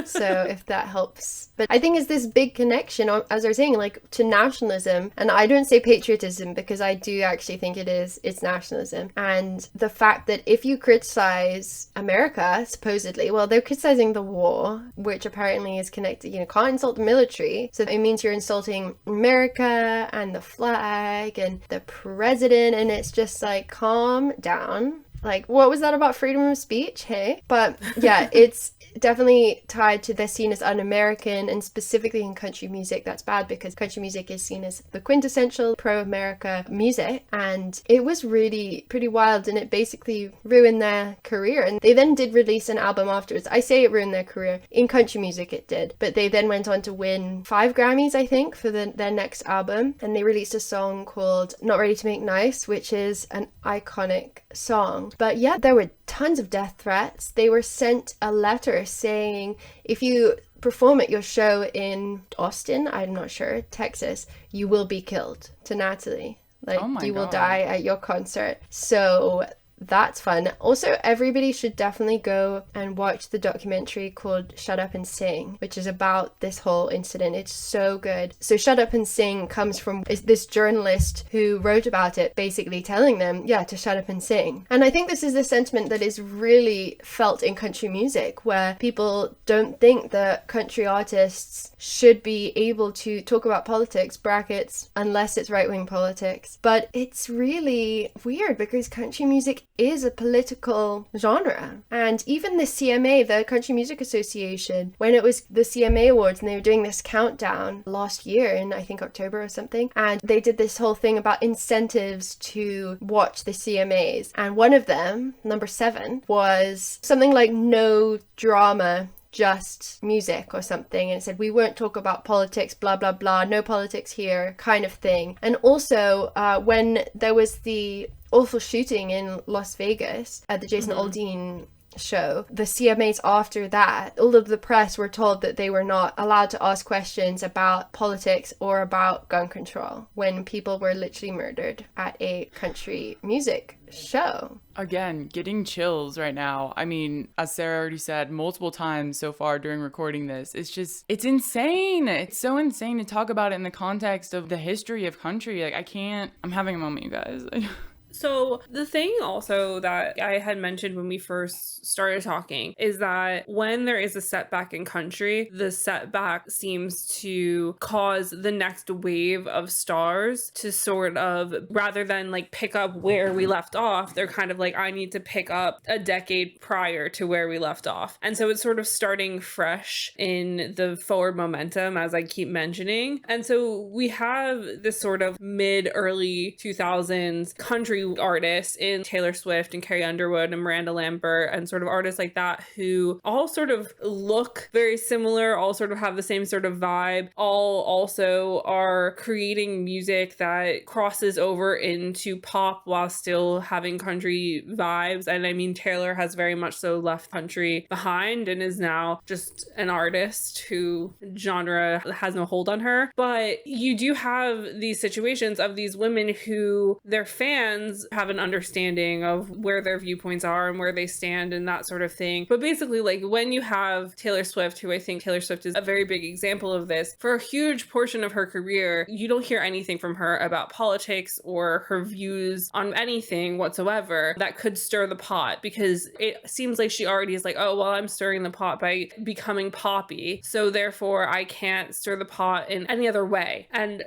So if that helps. But I think it's this big connection, as I was saying, like, to nationalism. And I don't say patriotism, because I do actually think it's nationalism. And the fact that if you criticize America, supposedly, well, they're criticizing the war, which apparently is connected, you know, can't insult the military. So it means you're insulting America and the flag and the president. And it's just like, calm down. Like, what was that about freedom of speech? Hey? But yeah, it's definitely tied to they're seen as un-American, and specifically in country music, that's bad because country music is seen as the quintessential pro-America music. And it was really pretty wild, and it basically ruined their career. And they then did release an album afterwards. I say it ruined their career. In country music, it did. But they then went on to win 5 Grammys, I think, for their next album. And they released a song called Not Ready to Make Nice, which is an iconic song. But yeah, there were tons of death threats. They were sent a letter saying, if you perform at your show in Austin, I'm not sure, Texas, you will be killed, to Natalie. Like, you will die at your concert. So that's fun. Also, everybody should definitely go and watch the documentary called Shut Up and Sing, which is about this whole incident. It's so good. So Shut Up and Sing comes from this journalist who wrote about it, basically telling them, yeah, to shut up and sing. And I think this is the sentiment that is really felt in country music, where people don't think that country artists should be able to talk about politics, brackets, unless it's right-wing politics. But it's really weird, because country music is a political genre. And even the CMA, the Country Music Association, when it was the CMA Awards and they were doing this countdown last year in, I think, October or something, and they did this whole thing about incentives to watch the CMAs. And one of them, number 7, was something like no drama, just music or something, and it said we won't talk about politics, blah blah blah, no politics here, kind of thing. And also when there was the awful shooting in Las Vegas at the Jason Aldean show, the CMAs after that, all of the press were told that they were not allowed to ask questions about politics or about gun control when people were literally murdered at a country music show. Again, getting chills right now. I mean, as Sarah already said multiple times so far during recording this, it's insane. It's so insane to talk about it in the context of the history of country. Like, I'm having a moment, you guys. So the thing also that I had mentioned when we first started talking is that when there is a setback in country, the setback seems to cause the next wave of stars to sort of, rather than like pick up where we left off, they're kind of like, I need to pick up a decade prior to where we left off. And so it's sort of starting fresh in the forward momentum, as I keep mentioning. And so we have this sort of mid-early 2000s country artists in Taylor Swift and Carrie Underwood and Miranda Lambert and sort of artists like that who all sort of look very similar, all sort of have the same sort of vibe, all also are creating music that crosses over into pop while still having country vibes. And I mean, Taylor has very much so left country behind and is now just an artist who genre has no hold on her. But you do have these situations of these women who their fans have an understanding of where their viewpoints are and where they stand and that sort of thing. But basically, like when you have Taylor Swift, who I think Taylor Swift is a very big example of this, for a huge portion of her career, you don't hear anything from her about politics or her views on anything whatsoever that could stir the pot, because it seems like she already is like, oh, well, I'm stirring the pot by becoming poppy, so therefore I can't stir the pot in any other way. And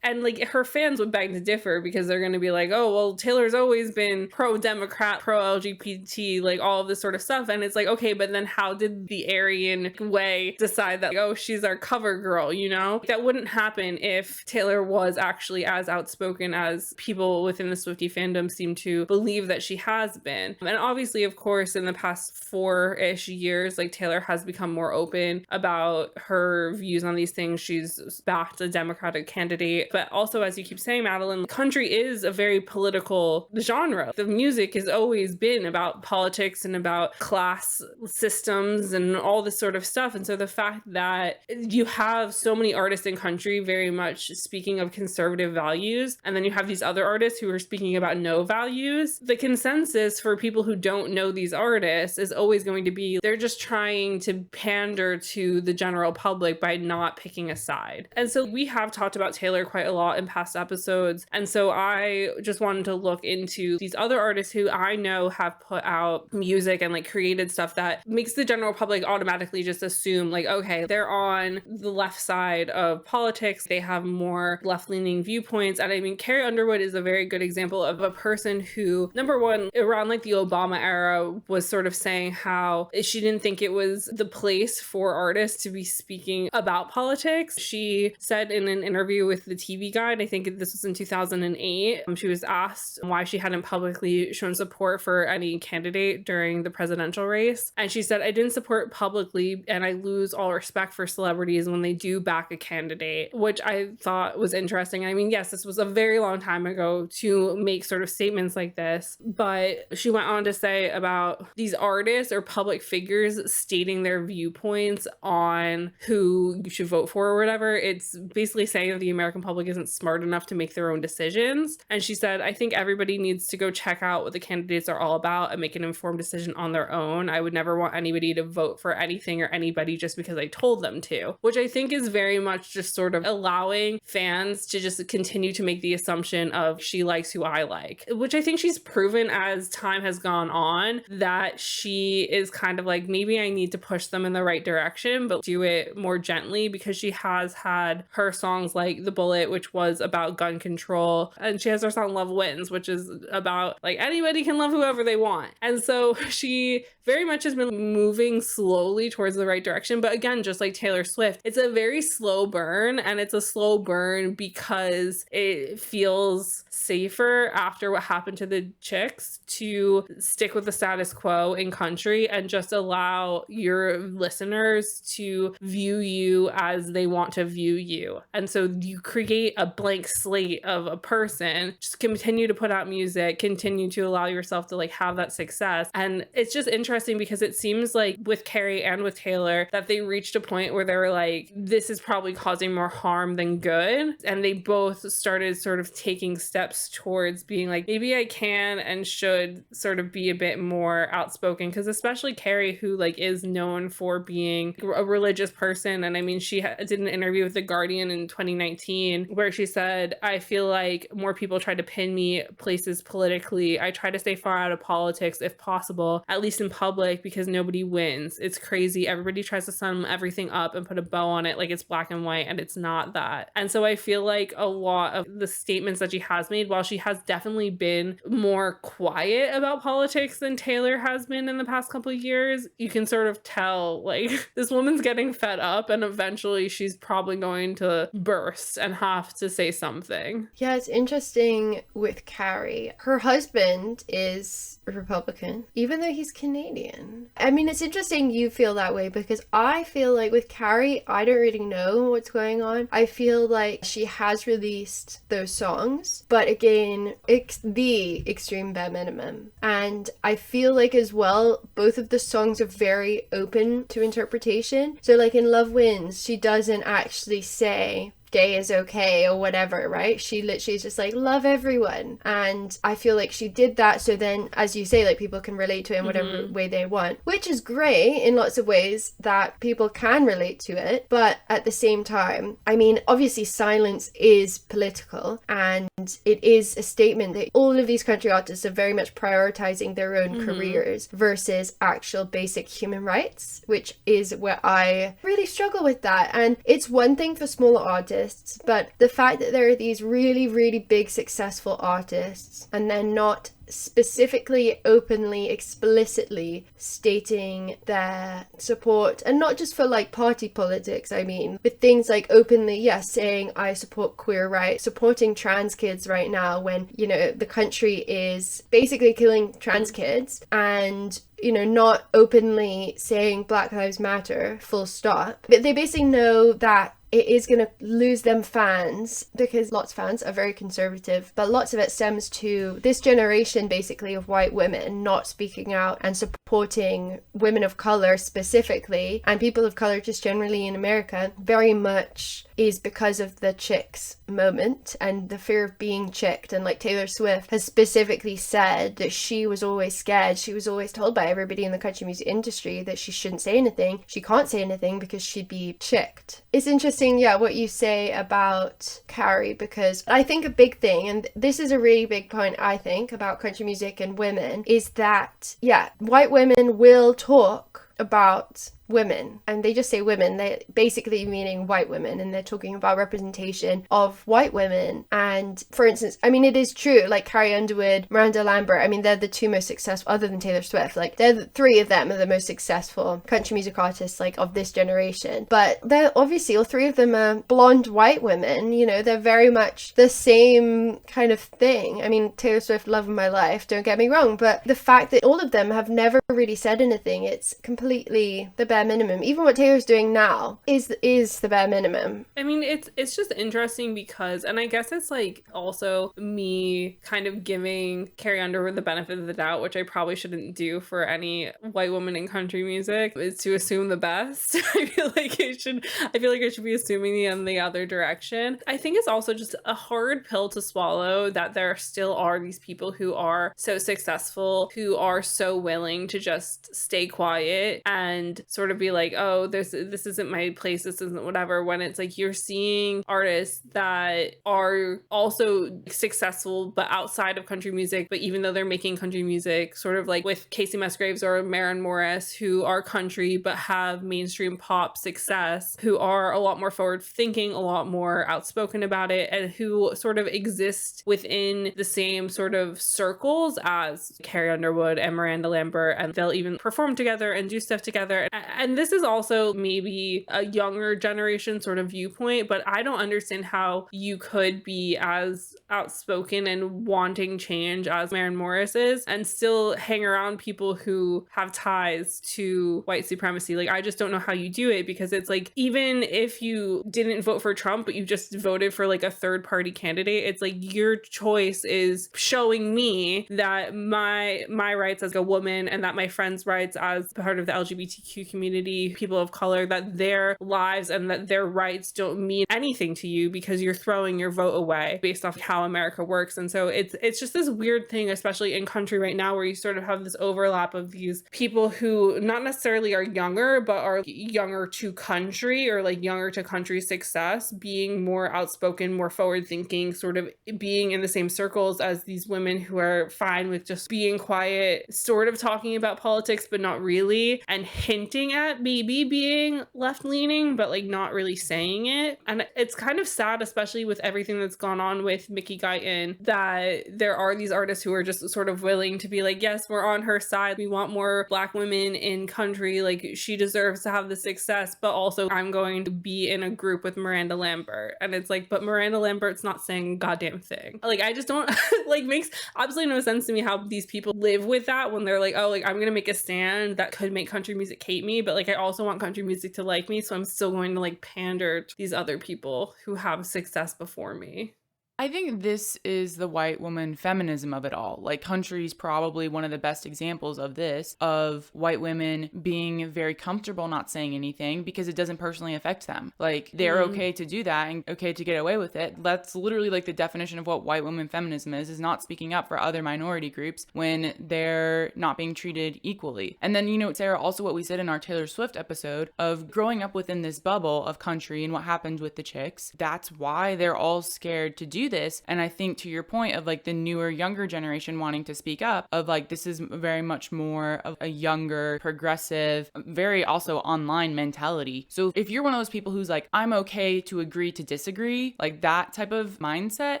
like her fans would beg to differ, because they're going to be like, oh, well, Taylor's always been pro-Democrat, pro-LGBT, like all of this sort of stuff. And it's like, okay, but then how did the Aryan way decide that, like, oh, she's our cover girl, you know? That wouldn't happen if Taylor was actually as outspoken as people within the Swiftie fandom seem to believe that she has been. And obviously, of course, in the past 4-ish years, like Taylor has become more open about her views on these things. She's backed a Democratic candidate. But also, as you keep saying, Madeleine, country is a very political genre. The music has always been about politics and about class systems and all this sort of stuff. And so the fact that you have so many artists in country very much speaking of conservative values, and then you have these other artists who are speaking about no values, the consensus for people who don't know these artists is always going to be they're just trying to pander to the general public by not picking a side. And so we have talked about Taylor quite a lot in past episodes. And so I just wanted to look into these other artists who I know have put out music and like created stuff that makes the general public automatically just assume like, okay, they're on the left side of politics. They have more left-leaning viewpoints. And I mean, Carrie Underwood is a very good example of a person who, number one, around like the Obama era was sort of saying how she didn't think it was the place for artists to be speaking about politics. She said in an interview with the TV Guide, I think this was in 2008, she was asked why she hadn't publicly shown support for any candidate during the presidential race. And she said, I didn't support publicly, and I lose all respect for celebrities when they do back a candidate, which I thought was interesting. I mean, yes, this was a very long time ago to make sort of statements like this, but she went on to say about these artists or public figures stating their viewpoints on who you should vote for or whatever. It's basically saying that the American public isn't smart enough to make their own decisions. And she said, I think everybody needs to go check out what the candidates are all about and make an informed decision on their own. I would never want anybody to vote for anything or anybody just because I told them to, which I think is very much just sort of allowing fans to just continue to make the assumption of she likes who I like, which I think she's proven as time has gone on that she is kind of like, maybe I need to push them in the right direction, but do it more gently, because she has had her songs like The Bullet, which was about gun control, and she has her song Love Wins, which is about like anybody can love whoever they want. And so she very much has been moving slowly towards the right direction. But again, just like Taylor Swift, it's a very slow burn, and it's a slow burn because it feels safer after what happened to the Chicks to stick with the status quo in country and just allow your listeners to view you as they want to view you. And so you create a blank slate of a person, just continue to put out music, continue to allow yourself to like have that success. And it's just interesting because it seems like with Carrie and with Taylor that they reached a point where they were like, this is probably causing more harm than good. And they both started sort of taking steps towards being like, maybe I can and should sort of be a bit more outspoken. Because especially Carrie, who like is known for being a religious person. And I mean, she did an interview with The Guardian in 2019 where she said, I feel like more people try to pin me places politically. I try to stay far out of politics if possible, at least in public, because nobody wins. It's crazy. Everybody tries to sum everything up and put a bow on it like it's black and white, and it's not that. And so I feel like a lot of the statements that she has made, while she has definitely been more quiet about politics than Taylor has been in the past couple of years, you can sort of tell like this woman's getting fed up, and eventually she's probably going to burst and have to say something. Yeah, it's interesting with Carrie. Her husband is a Republican, even though he's Canadian. I mean, it's interesting you feel that way, because I feel like with Carrie, I don't really know what's going on. I feel like she has released those songs, but again, it's the extreme bare minimum. And I feel like as well, both of the songs are very open to interpretation. So like in Love Wins, she doesn't actually say gay is okay or whatever, right? She literally is just like, love everyone. And I feel like she did that so then, as you say, like people can relate to it in whatever way they want, which is great in lots of ways that people can relate to it. But at the same time, I mean, obviously silence is political, and it is a statement that all of these country artists are very much prioritizing their own careers versus actual basic human rights, which is where I really struggle with that. And it's one thing for smaller artists, but the fact that there are these really, really big successful artists and they're not specifically, openly, explicitly stating their support, and not just for like party politics, I mean, with things like openly, yes, saying I support queer rights, supporting trans kids right now when, you know, the country is basically killing trans kids, and you know, not openly saying Black Lives Matter, full stop. But they basically know that it is going to lose them fans, because lots of fans are very conservative, but lots of it stems to this generation basically of white women not speaking out and supporting women of color specifically, and people of color just generally in America, very much is because of the chicks moment and the fear of being chicked. And like Taylor Swift has specifically said that she was always scared. She was always told by everybody in the country music industry that she shouldn't say anything. She can't say anything because she'd be chicked. It's interesting, yeah, what you say about Carrie, because I think a big thing, and this is a really big point I think about country music and women, is that, yeah, white women will talk about women, and they just say women, they basically meaning white women, and they're talking about representation of white women. And for instance, I mean, it is true, like Carrie Underwood, Miranda Lambert, I mean, they're the two most successful, other than Taylor Swift, like they're the three of them are the most successful country music artists like of this generation. But they're obviously, all three of them are blonde white women, you know, they're very much the same kind of thing. I mean, Taylor Swift, love of my life, don't get me wrong, but the fact that all of them have never really said anything, it's completely the bare minimum. Even what Taylor's doing now is the bare minimum. I mean, it's just interesting because, and I guess it's like also me kind of giving Carrie Underwood the benefit of the doubt, which I probably shouldn't do for any white woman in country music, is to assume the best. I feel like I should be assuming in the other direction. I think it's also just a hard pill to swallow that there still are these people who are so successful, who are so willing to just stay quiet and sort of be like, oh, this isn't my place, this isn't whatever, when it's like you're seeing artists that are also successful but outside of country music, but even though they're making country music, sort of like with Kacey Musgraves or Marren Morris, who are country but have mainstream pop success, who are a lot more forward thinking, a lot more outspoken about it, and who sort of exist within the same sort of circles as Carrie Underwood and Miranda Lambert, and they'll even perform together and do stuff together. And this is also maybe a younger generation sort of viewpoint, but I don't understand how you could be as outspoken and wanting change as Marren Morris is and still hang around people who have ties to white supremacy. Like, I just don't know how you do it, because it's like, even if you didn't vote for Trump, but you just voted for like a third party candidate, it's like your choice is showing me that my rights as a woman and that my friends' rights as part of the LGBTQ community community, people of color, that their lives and that their rights don't mean anything to you because you're throwing your vote away based off how America works. And so it's just this weird thing, especially in country right now, where you sort of have this overlap of these people who not necessarily are younger, but are younger to country, or like younger to country success, being more outspoken, more forward thinking, sort of being in the same circles as these women who are fine with just being quiet, sort of talking about politics, but not really, and hinting at maybe being left leaning, but like not really saying it. And it's kind of sad, especially with everything that's gone on with Mickey Guyton, that there are these artists who are just sort of willing to be like, yes, we're on her side. We want more Black women in country. Like, she deserves to have the success, but also I'm going to be in a group with Miranda Lambert. And it's like, but Miranda Lambert's not saying a goddamn thing. Like, I just don't like, makes absolutely no sense to me how these people live with that when they're like, oh, like, I'm gonna make a stand that could make country music hate me, but like, I also want country music to like me, so I'm still going to like pander to these other people who have success before me. I think this is the white woman feminism of it all. Like, country's probably one of the best examples of this, of white women being very comfortable not saying anything because it doesn't personally affect them. Like, they're okay to do that and okay to get away with it. That's literally like the definition of what white woman feminism is not speaking up for other minority groups when they're not being treated equally. And then, you know, Sarah, also what we said in our Taylor Swift episode of growing up within this bubble of country and what happened with the Chicks, that's why they're all scared to do this. And I think to your point of like the newer, younger generation wanting to speak up, of like, this is very much more of a younger, progressive, very also online mentality. So if you're one of those people who's like, I'm okay to agree to disagree, like that type of mindset,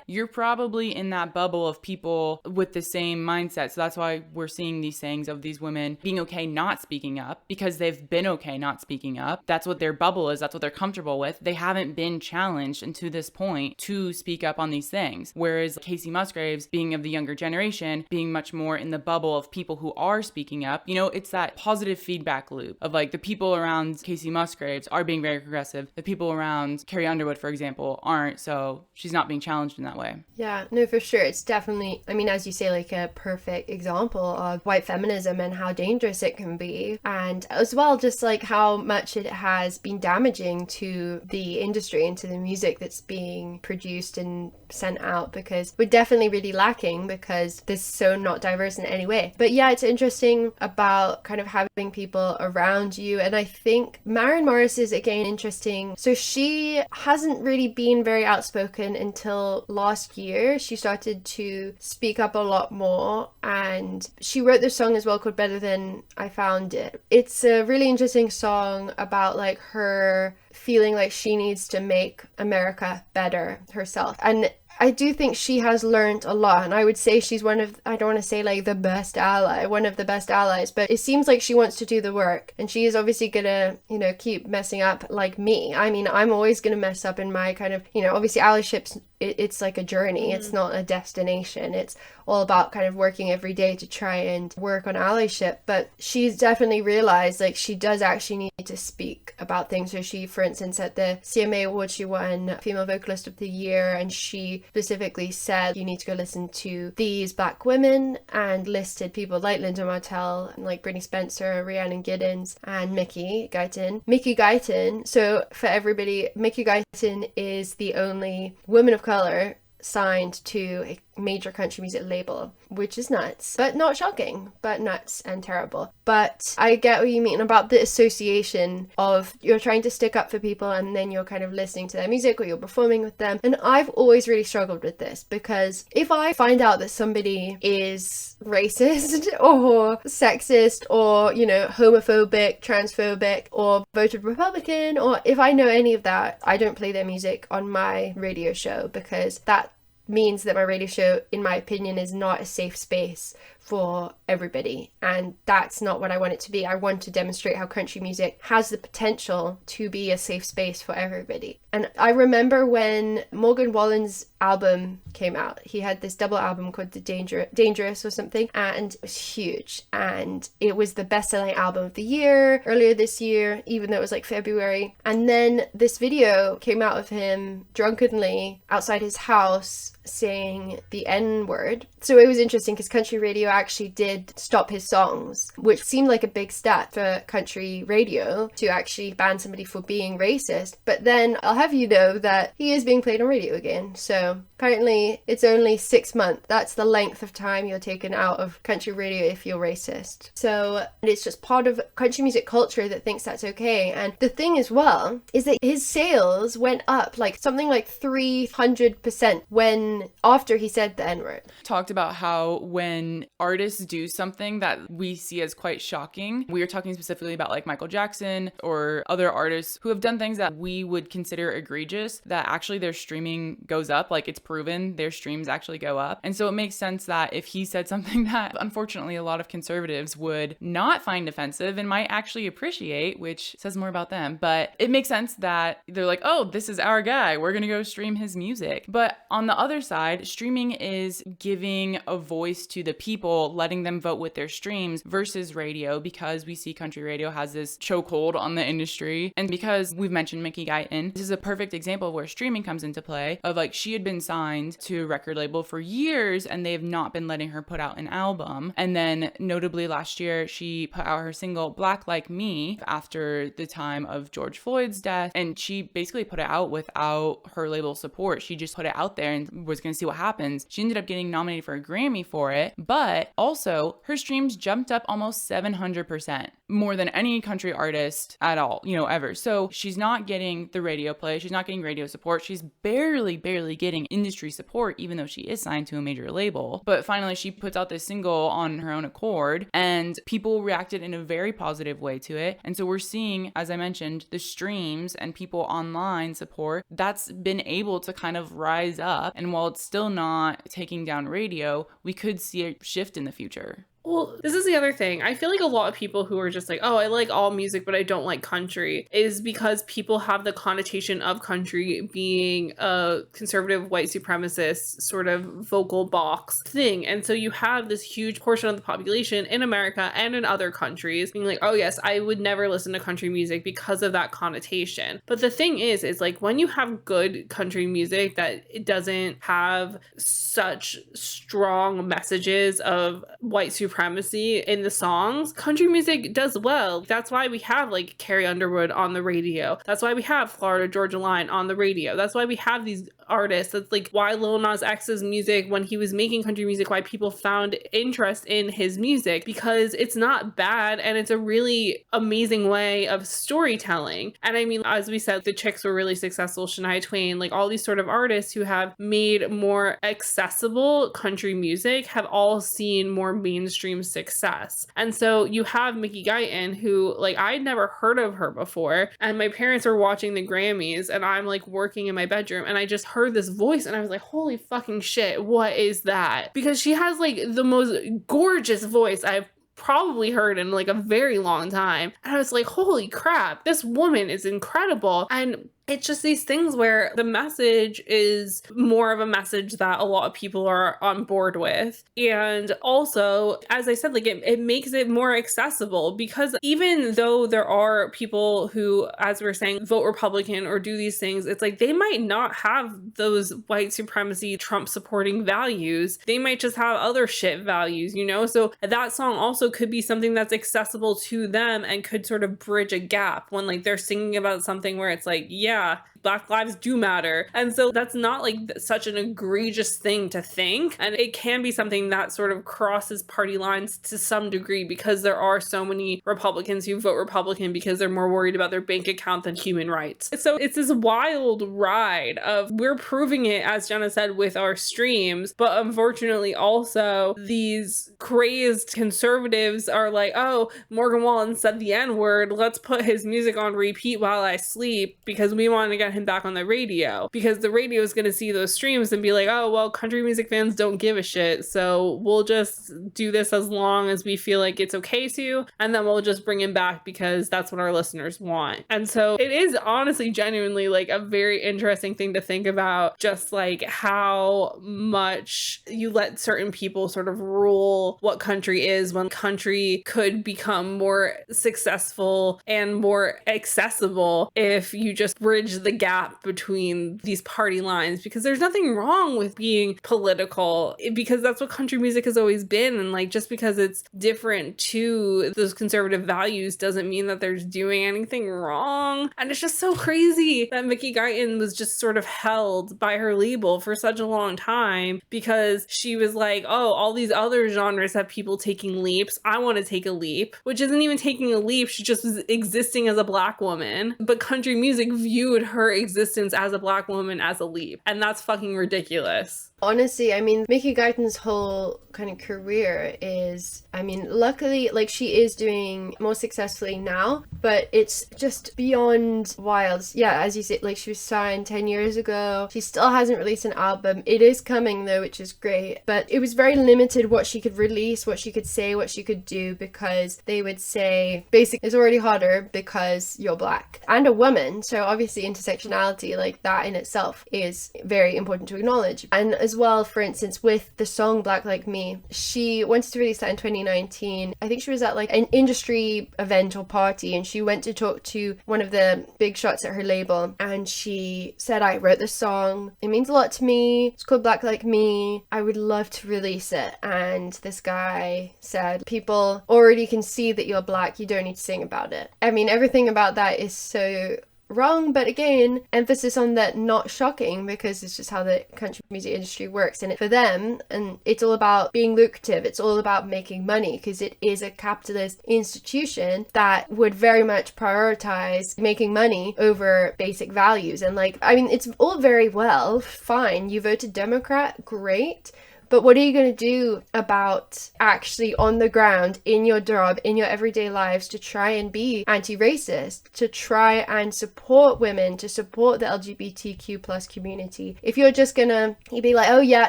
you're probably in that bubble of people with the same mindset. So that's why we're seeing these things of these women being okay not speaking up, because they've been okay not speaking up. That's what their bubble is. That's what they're comfortable with. They haven't been challenged, and to this point, to speak up on these things. Whereas Kacey Musgraves, being of the younger generation, being much more in the bubble of people who are speaking up, you know, it's that positive feedback loop of like the people around Kacey Musgraves are being very progressive. The people around Carrie Underwood, for example, aren't. So she's not being challenged in that way. Yeah, no, for sure. It's definitely, I mean, as you say, like a perfect example of white feminism and how dangerous it can be. And as well, just like how much it has been damaging to the industry and to the music that's being produced and sent out, because we're definitely really lacking because this is so not diverse in any way. But yeah, it's interesting about kind of having people around you. And I think Marren Morris is again interesting. So she hasn't really been very outspoken until last year. She started to speak up a lot more, and she wrote this song as well called Better Than I Found It. It's a really interesting song about like her feeling like she needs to make America better herself. And I do think she has learned a lot, and I would say she's one of, I don't want to say like the best ally, one of the best allies, but it seems like she wants to do the work, and she is obviously gonna, you know, keep messing up like me. I mean, I'm always gonna mess up in my kind of, you know, obviously allyship's, it's like a journey, it's not a destination. It's all about kind of working every day to try and work on allyship. But she's definitely realized like she does actually need to speak about things. So she, for instance, at the CMA Awards, she won Female Vocalist of the Year, and she specifically said you need to go listen to these Black women, and listed people like Linda Martell, like Brittany Spencer, Rhiannon Giddens, and Mickey Guyton. So for everybody, Mickey Guyton is the only woman of color signed to a major country music label, which is nuts, but not shocking, but nuts and terrible. But I get what you mean about the association of you're trying to stick up for people and then you're kind of listening to their music or you're performing with them. And I've always really struggled with this, because if I find out that somebody is racist or sexist or, you know, homophobic, transphobic, or voted Republican, or if I know any of that, I don't play their music on my radio show, because that means that my radio show, in my opinion, is not a safe space for everybody, and that's not what I want it to be. I want to demonstrate how country music has the potential to be a safe space for everybody. And I remember when Morgan Wallen's album came out, he had this double album called The Dangerous or something, and it was huge, and it was the best-selling album of the year earlier this year, even though it was like February. And then this video came out of him drunkenly outside his house saying the N-word. So it was interesting because country radio actually did stop his songs, which seemed like a big stat for country radio to actually ban somebody for being racist. But then I'll have you know that he is being played on radio again. So apparently it's only 6 months. That's the length of time you're taken out of country radio if you're racist. So it's just part of country music culture that thinks that's okay. And the thing as well is that his sales went up like something like 300% when after he said the N-word. Talked about how when artists do something that we see as quite shocking, we are talking specifically about like Michael Jackson or other artists who have done things that we would consider egregious, that actually their streaming goes up. Like, it's proven their streams actually go up. And so it makes sense that if he said something that unfortunately a lot of conservatives would not find offensive and might actually appreciate, which says more about them, but it makes sense that they're like, oh, this is our guy, we're gonna go stream his music. But on the other side, streaming is giving a voice to the people, letting them vote with their streams versus radio, because we see country radio has this chokehold on the industry. And because we've mentioned Mickey Guyton, this is a perfect example of where streaming comes into play, of like, she had been signed to a record label for years and they have not been letting her put out an album. And then notably last year, she put out her single Black Like Me after the time of George Floyd's death. And she basically put it out without her label support. She just put it out there and was going to see what happens. She ended up getting nominated for a Grammy for it, but also her streams jumped up almost 700%, more than any country artist at all, ever. So she's not getting the radio play. She's not getting radio support. She's barely getting industry support, even though she is signed to a major label. But finally, she puts out this single on her own accord and people reacted in a very positive way to it. And so we're seeing, as I mentioned, the streams and people online support that's been able to kind of rise up. And while it's still not taking down radio, we could see a shift in the future. Well, this is the other thing. I feel like a lot of people who are just like, oh, I like all music, but I don't like country, is because people have the connotation of country being a conservative white supremacist sort of vocal box thing. And so you have this huge portion of the population in America and in other countries being like, oh yes, I would never listen to country music because of that connotation. But the thing is like when you have good country music that it doesn't have such strong messages of white supremacy in the songs, country music does well. That's why we have like Carrie Underwood on the radio. That's why we have Florida Georgia Line on the radio. That's why we have these artists. That's like why Lil Nas X's music, when he was making country music, why people found interest in his music, because it's not bad and it's a really amazing way of storytelling. And I mean, as we said, the Chicks were really successful, Shania Twain, like all these sort of artists who have made more accessible country music have all seen more mainstream success. And so you have Mickey Guyton, who like I'd never heard of her before, and my parents were watching the Grammys and I'm like working in my bedroom and I just heard this voice and I was like, holy fucking shit, what is that? Because she has like the most gorgeous voice I've probably heard in like a very long time. And I was like, holy crap, this woman is incredible. And it's just these things where the message is more of a message that a lot of people are on board with. And also, as I said, like it makes it more accessible, because even though there are people who, as we're saying, vote Republican or do these things, it's like they might not have those white supremacy, Trump supporting values. They might just have other shit values, So that song also could be something that's accessible to them and could sort of bridge a gap when like they're singing about something where it's like, yeah, Black lives do matter. And so that's not like such an egregious thing to think. And it can be something that sort of crosses party lines to some degree, because there are so many Republicans who vote Republican because they're more worried about their bank account than human rights. So it's this wild ride of, we're proving it, as Jenna said, with our streams, but unfortunately also these crazed conservatives are like, oh, Morgan Wallen said the N-word, let's put his music on repeat while I sleep because we want to get him back on the radio, because the radio is going to see those streams and be like, oh, well, country music fans don't give a shit, so we'll just do this as long as we feel like it's okay to, and then we'll just bring him back because that's what our listeners want. And so it is honestly genuinely like a very interesting thing to think about, just like how much you let certain people sort of rule what country is, when country could become more successful and more accessible if you just bridge the gap between these party lines, because there's nothing wrong with being political, because that's what country music has always been. And like, just because it's different to those conservative values doesn't mean that there's doing anything wrong. And it's just so crazy that Mickey Guyton was just sort of held by her label for such a long time, because she was like, oh, all these other genres have people taking leaps. I want to take a leap, which isn't even taking a leap. She just was existing as a Black woman. But country music viewed her existence as a Black woman as a leap. And that's fucking ridiculous. Honestly, I mean, Mickey Guyton's whole kind of career is, I mean, luckily, like, she is doing more successfully now, but it's just beyond wild. Yeah, as you said, like, she was signed 10 years ago. She still hasn't released an album. It is coming, though, which is great. But it was very limited what she could release, what she could say, what she could do, because they would say, basically, it's already harder because you're Black and a woman. So obviously, intersectionality, like, that in itself is very important to acknowledge. And as well, for instance, with the song Black Like Me, she wanted to release that in 2019. I think she was at like an industry event or party, and she went to talk to one of the big shots at her label, and she said, I wrote this song, it means a lot to me, it's called Black Like Me, I would love to release it. And this guy said, people already can see that you're Black, you don't need to sing about it. I mean, everything about that is so wrong, but again, emphasis on that not shocking, because it's just how the country music industry works. And for them, and it's all about being lucrative, it's all about making money, because it is a capitalist institution that would very much prioritize making money over basic values. And like, I mean, it's all very well, fine, you voted Democrat, great. But what are you going to do about actually on the ground, in your job, in your everyday lives, to try and be anti-racist, to try and support women, to support the LGBTQ plus community? If you're just going to be like, oh yeah,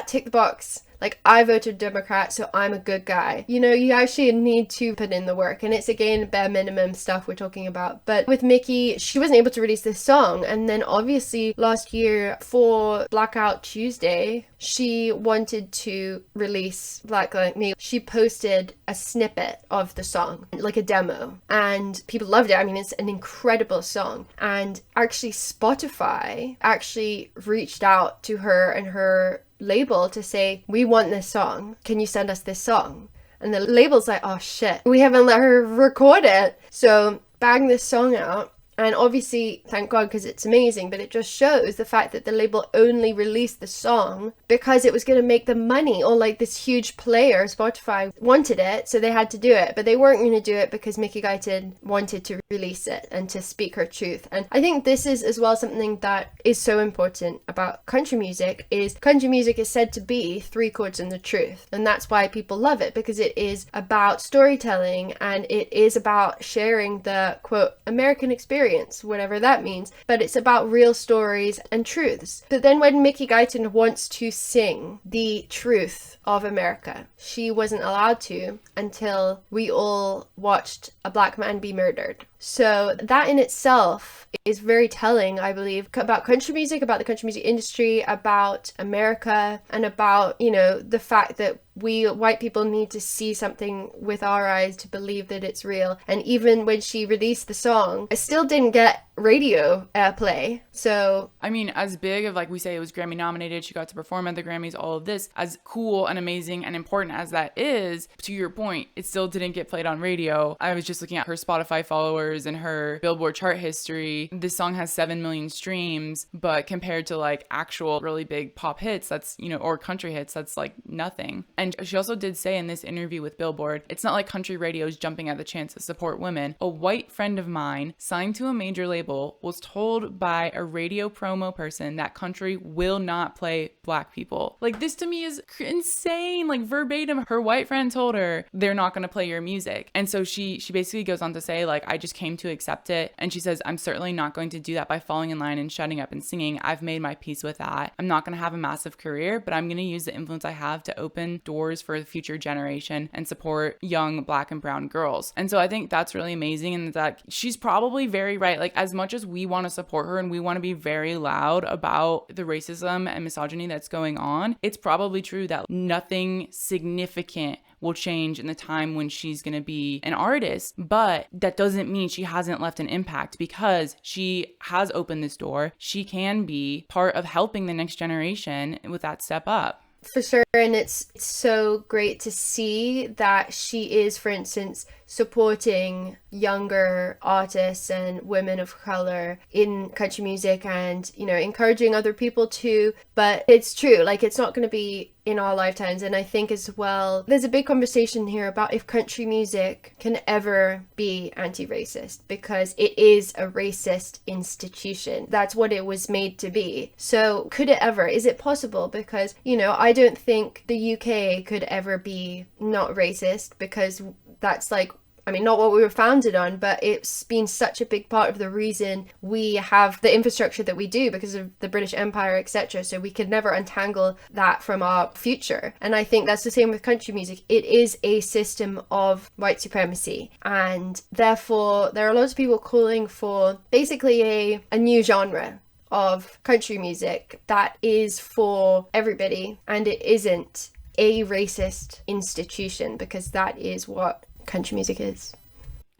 tick the box, like, I voted Democrat, so I'm a good guy. You know, you actually need to put in the work. And it's, again, bare minimum stuff we're talking about. But with Mickey, she wasn't able to release this song. And then obviously last year for Blackout Tuesday, she wanted to release Black Like Me. She posted a snippet of the song, like a demo. And people loved it. I mean, it's an incredible song. And actually Spotify actually reached out to her and her label to say, we want this song, can you send us this song? And the label's like, oh shit, we haven't let her record it, so bang this song out. And obviously, thank God, because it's amazing, but it just shows the fact that the label only released the song because it was going to make them money, or like this huge player, Spotify, wanted it, so they had to do it. But they weren't going to do it because Mickey Guyton wanted to release it and to speak her truth. And I think this is as well something that is so important about country music is said to be 3 chords and the truth. And that's why people love it, because it is about storytelling and it is about sharing the, quote, American experience, whatever that means, but it's about real stories and truths. But then when Mickey Guyton wants to sing the truth of America, she wasn't allowed to until we all watched a Black man be murdered. So that in itself is very telling, I believe, about country music, about the country music industry, about America, and about, you know, the fact that we white people need to see something with our eyes to believe that it's real. And even when she released the song, it still didn't get radio airplay. So I mean, as big of, like, we say it was Grammy nominated, she got to perform at the Grammys, all of this, as cool and amazing and important as that is, to your point, it still didn't get played on radio. I was just looking at her Spotify followers and her Billboard chart history. This song has 7 million streams, but compared to like actual really big pop hits, that's, you know, or country hits, that's like nothing. And she also did say in this interview with Billboard, it's not like country radio is jumping at the chance to support women. A white friend of mine signed to a major label was told by a radio promo person that country will not play Black people. Like, this to me is insane. Like, verbatim, her white friend told her they're not going to play your music. And so she basically goes on to say, like, I just came to accept it. And she says, I'm certainly not going to do that by falling in line and shutting up and singing. I've made my peace with that. I'm not going to have a massive career, but I'm going to use the influence I have to open doors for the future generation and support young Black and brown girls. And so I think that's really amazing, and that she's probably very right. Like, as much as we want to support her and we want to be very loud about the racism and misogyny that's going on, it's probably true that nothing significant will change in the time when she's going to be an artist. But that doesn't mean she hasn't left an impact, because she has opened this door. She can be part of helping the next generation with that step up. For sure, and it's so great to see that she is, for instance, supporting younger artists and women of color in country music, and, you know, encouraging other people to. But it's true, like, it's not going to be in our lifetimes. And I think as well, there's a big conversation here about if country music can ever be anti-racist, because it is a racist institution. That's what it was made to be. So could it ever? Is it possible? Because, you know, I don't think the UK could ever be not racist, because that's like, I mean, not what we were founded on, but it's been such a big part of the reason we have the infrastructure that we do, because of the British Empire, etc. So we could never untangle that from our future. And I think that's the same with country music. It is a system of white supremacy. And therefore, there are lots of people calling for basically a new genre of country music that is for everybody. And it isn't a racist institution, because that is what country music is.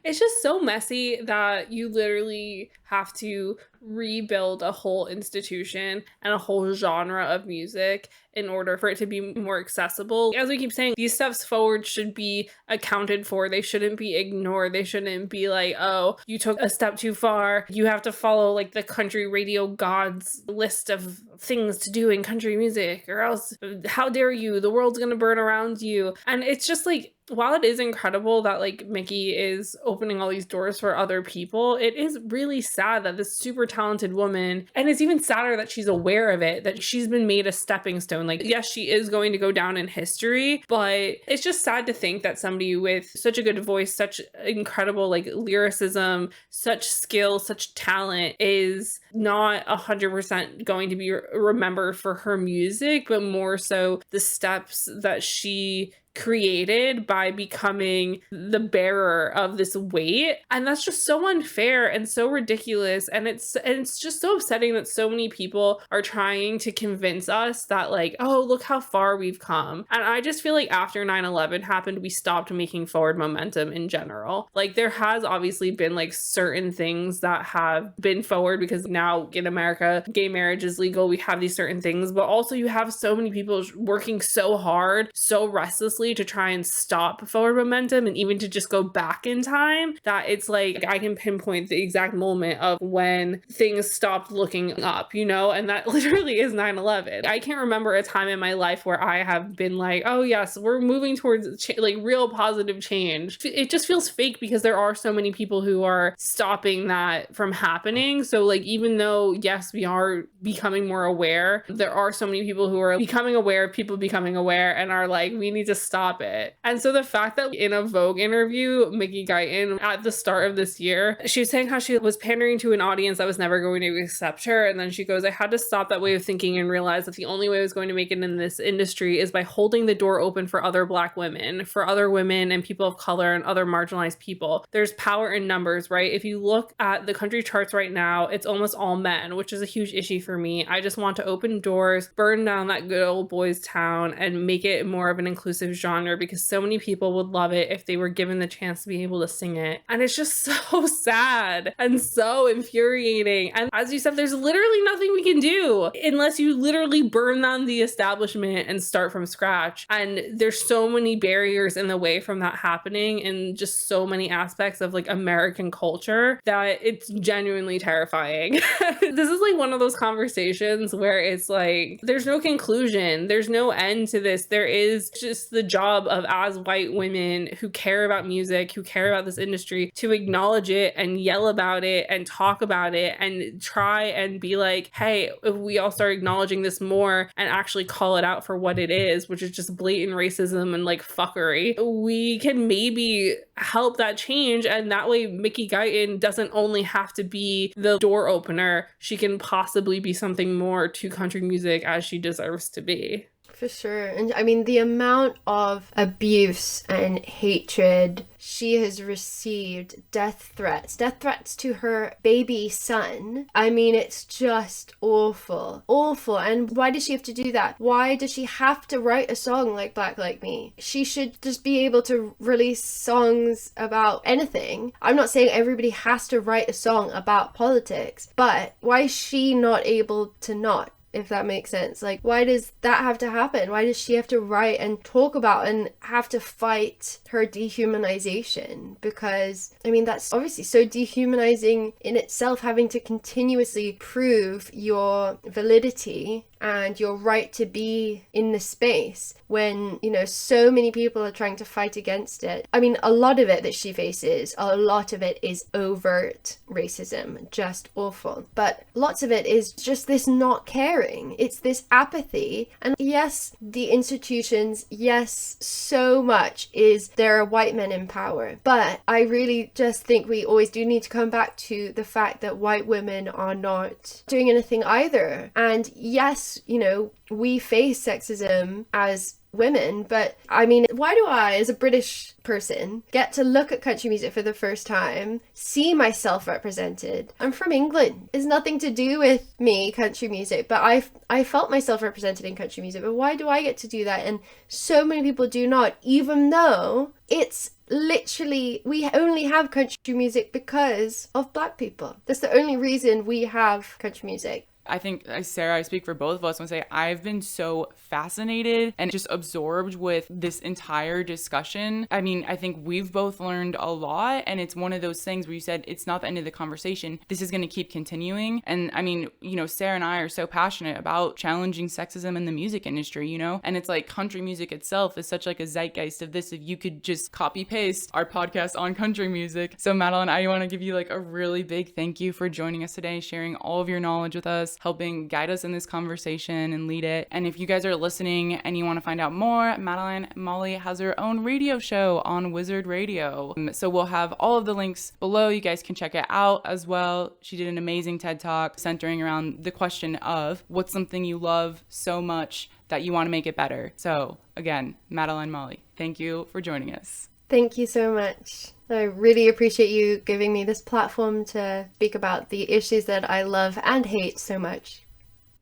It's just so messy that you literally have to rebuild a whole institution and a whole genre of music in order for it to be more accessible. As we keep saying, these steps forward should be accounted for. They shouldn't be ignored. They shouldn't be like, oh, you took a step too far. You have to follow like the country radio gods list of things to do in country music, or else how dare you? The world's gonna burn around you. And it's just like, while it is incredible that like Mickey is opening all these doors for other people, it is really sad that this super talented woman, and it's even sadder that she's aware of it, that she's been made a stepping stone. Like, yes, she is going to go down in history, but it's just sad to think that somebody with such a good voice, such incredible like lyricism, such skill, such talent is not 100% going to be remembered for her music, but more so the steps that she created by becoming the bearer of this weight. And that's just so unfair and so ridiculous. And it's just so upsetting that so many people are trying to convince us that like, oh, look how far we've come. And I just feel like after 9/11 happened, we stopped making forward momentum in general. Like, there has obviously been like certain things that have been forward, because now in America, gay marriage is legal. We have these certain things, but also you have so many people working so hard, so restlessly to try and stop forward momentum, and even to just go back in time, that it's like I can pinpoint the exact moment of when things stopped looking up, you know, and that literally is 9/11. I can't remember a time in my life where I have been like, oh yes, we're moving towards like real positive change. It just feels fake, because there are so many people who are stopping that from happening. So like, even though yes, we are becoming more aware, there are so many people who are becoming aware of people becoming aware and are like, we need to stop it. And so the fact that in a Vogue interview, Mickey Guyton at the start of this year, she was saying how she was pandering to an audience that was never going to accept her. And then she goes, I had to stop that way of thinking and realize that the only way I was going to make it in this industry is by holding the door open for other Black women, for other women and people of color and other marginalized people. There's power in numbers, right? If you look at the country charts right now, it's almost all men, which is a huge issue for me. I just want to open doors, burn down that good old boys town, and make it more of an inclusive genre, because so many people would love it if they were given the chance to be able to sing it. And it's just so sad and so infuriating. And as you said, there's literally nothing we can do unless you literally burn down the establishment and start from scratch. And there's so many barriers in the way from that happening in just so many aspects of like American culture that it's genuinely terrifying. This is like one of those conversations where it's like, there's no conclusion, there's no end to this. There is just the job of, as white women who care about music, who care about this industry, to acknowledge it and yell about it and talk about it and try and be like, hey, if we all start acknowledging this more and actually call it out for what it is, which is just blatant racism and like fuckery, we can maybe help that change. And that way Mickey Guyton doesn't only have to be the door opener, she can possibly be something more to country music, as she deserves to be. For sure. And I mean, the amount of abuse and hatred she has received, death threats to her baby son. I mean, it's just awful. Awful. And why does she have to do that? Why does she have to write a song like Black Like Me? She should just be able to release songs about anything. I'm not saying everybody has to write a song about politics, but why is she not able to not? If that makes sense. Like, why does that have to happen? Why does she have to write and talk about and have to fight her dehumanization? Because, I mean, that's obviously so dehumanizing in itself, having to continuously prove your validity and your right to be in the space when, you know, so many people are trying to fight against it. I mean, a lot of it that she faces, a lot of it is overt racism, just awful. But lots of it is just this not caring. It's this apathy. And yes, the institutions, yes, so much is there are white men in power. But I really just think we always do need to come back to the fact that white women are not doing anything either. And yes, you know, we face sexism as women, but I mean, why do I, as a British person, get to look at country music for the first time, see myself represented? I'm from England. It's nothing to do with me, country music, but I felt myself represented in country music. But why do I get to do that? And so many people do not, even though it's literally, we only have country music because of Black people. That's the only reason we have country music. I think, Sarah, I speak for both of us when I say I've been so fascinated and just absorbed with this entire discussion. I mean, I think we've both learned a lot, and it's one of those things where you said it's not the end of the conversation. This is going to keep continuing. And I mean, you know, Sarah and I are so passionate about challenging sexism in the music industry, you know, and it's like country music itself is such like a zeitgeist of this. If you could just copy paste our podcast on country music. So Madeleine, I want to give you like a really big thank you for joining us today, sharing all of your knowledge with us, helping guide us in this conversation and lead it. And if you guys are listening and you want to find out more, Madeleine Molly has her own radio show on ZARD Radio. So we'll have all of the links below. You guys can check it out as well. She did an amazing TED Talk centering around the question of what's something you love so much that you want to make it better. So again, Madeleine Molly, thank you for joining us. Thank you so much. I really appreciate you giving me this platform to speak about the issues that I love and hate so much.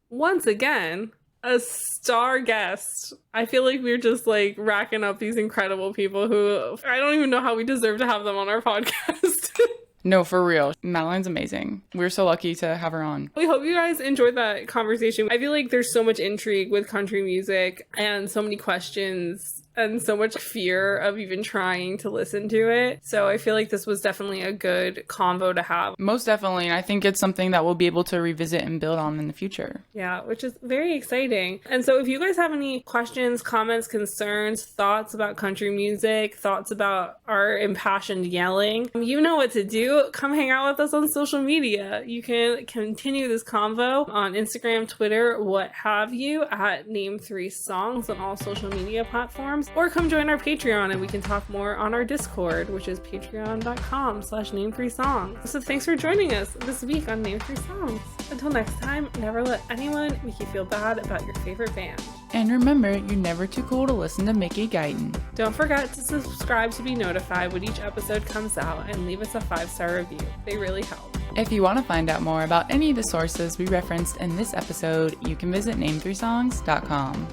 Once again, a star guest. I feel like we're just like racking up these incredible people who I don't even know how we deserve to have them on our podcast. No, for real. Madeleine's amazing. We're so lucky to have her on. We hope you guys enjoyed that conversation. I feel like there's so much intrigue with country music and so many questions and so much fear of even trying to listen to it. So I feel like this was definitely a good convo to have. Most definitely. And I think it's something that we'll be able to revisit and build on in the future. Yeah, which is very exciting. And so if you guys have any questions, comments, concerns, thoughts about country music, thoughts about our impassioned yelling, you know what to do. Come hang out with us on social media. You can continue this convo on Instagram, Twitter, what have you, at Name3Songs on all social media platforms. Or come join our Patreon and we can talk more on our Discord, which is patreon.com/Name3Songs. So thanks for joining us this week on Name3Songs. Until next time, never let anyone make you feel bad about your favorite band. And remember, you're never too cool to listen to Mickey Guyton. Don't forget to subscribe to be notified when each episode comes out and leave us a 5-star review. They really help. If you want to find out more about any of the sources we referenced in this episode, you can visit Name3Songs.com.